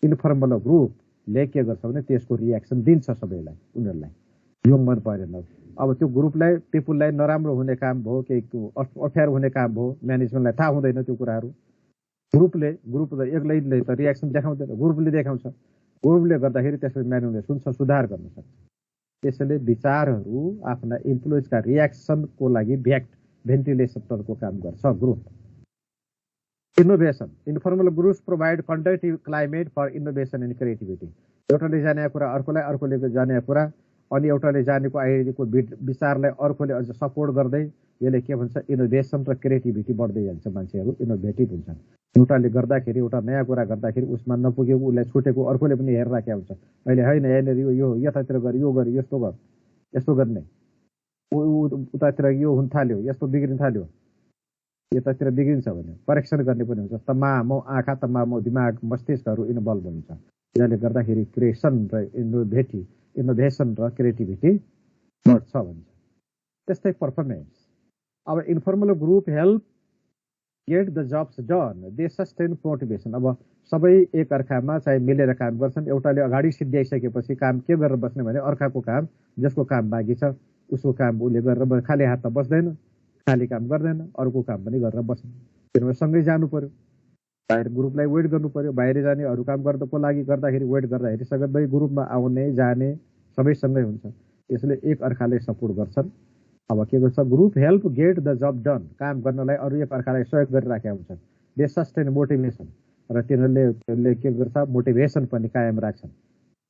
इन्फर्मल ग्रुपले के गर्छ भने त्यसको रियाक्सन दिन्छ सबैलाई, उनीहरूलाई यो मन परेन। अब त्यो ग्रुपलाई पिपुललाई नराम्रो हुने काम भयो, केही अप्ठ्यारो हुने काम भयो, म्यानेजमेन्टलाई थाहा हुँदैन त्यो कुराहरू, ग्रुप एक्लैले त रियाक्सन देखाउँदैन, ग्रुपले देखाउँछ। ग्रुपले गर्दाखेरि त्यसपछि म्यानेजमेन्टले सुन्छ, सुधार गर्न सक्छ। त्यसैले विचारहरू आफ्ना इम्प्लोइजका रियाक्सनको लागि भेन्टिलेसनको काम गर्छ group. Innovation informal groups provide conductive climate for innovation and creativity. एउटाले जाने कुरा अर्कोलाई, अर्कोले जाने कुरा अनि एउटाले जानेको आइडियाको विचारलाई अर्कोले अझ सपोर्ट गर्दै यसले के भन्छ इनोभेसन र क्रिएटिभिटी बढ्दै जान्छ। मान्छेहरू इनोभेटिभ हुन्छन्। एउटाले गर्दाखेरि, एउटा नयाँ कुरा गर्दाखेरि उसमा नपुगेको, उसलाई छुटेको अर्कोले पनि हेरेर के हुन्छ, अहिले होइन यहाँनिर यो यतातिर गर, यो गर, यस्तो गर, यस्तो गर्ने, उतातिर यो हुन थाल्यो, यस्तो बिग्रिन थाल्यो, यतातिर बिग्रिन्छ भने करेक्सन गर्ने पनि हुन्छ। तमाम आँखा, तमाम दिमाग, मस्तिष्कहरू इन्भल्भ हुन्छ। जसले गर्दाखेरि क्रिएसन र इनोभेसन र क्रिएटिभिटी बढ्छ भन्छ। त्यस्तै पर्फर्मेन्स। अब informal group help get the jobs done, they sustain motivation. अब सबै एक अर्कामा चाहिँ मिलेर काम गर्छन्। एउटाले अगाडि सिद्ध्याइसकेपछि काम के गरेर बस्ने भने अर्काको काम, जसको काम बाँकी छ उसको काम उसले गरेर खाली हात त बस्दैन, खाली काम गर्दैन, अर्को काम पनि गरेर बस्छ। किनभने सँगै जानु पर्यो, बाहिर ग्रुपलाई वेट गर्नु पर्यो। बाहिर जाने अरू काम गर्नको लागि गर्दाखेरि वेट गर्दाखेरि सबै ग्रुपमा आउने जाने सबै सँगै हुन्छ। यसले एक अर्काले सपोर्ट गर्छन्। अब के गर्छ group help get the job done, काम गर्नलाई अरू एक अर्कालाई सहयोग गरिराखेका हुन्छन्। दे सस्टेन मोटिभेसन, र तिनीहरूले के गर्छ मोटिभेसन पनि कायम राख्छन्,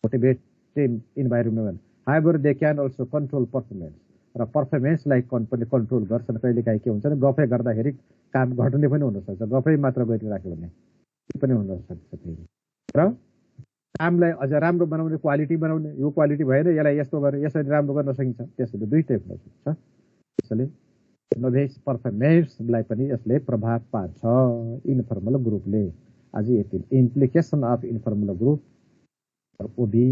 motivating environment. However they can also control performance, र पर्फर्मेन्सलाई पनि कन्ट्रोल गर्छन्। कहिलेकाहीँ के हुन्छ भने गफै गर्दाखेरि काम घट्ने पनि हुनसक्छ, गफै मात्र गरिराख्यो भने त्यो पनि हुनसक्छ। र कामलाई अझ राम्रो बनाउने, क्वालिटी बनाउने, यो क्वालिटी भएन यसलाई यस्तो गरेर यसरी राम्रो गर्न सकिन्छ। त्यसैले दुईटै हुन सक्छ। त्यसैले इनोभेसन पर्फर्मेन्सलाई पनि यसले प्रभाव पार्छ इन्फर्मल ग्रुपले। आज यति implication of informal group OB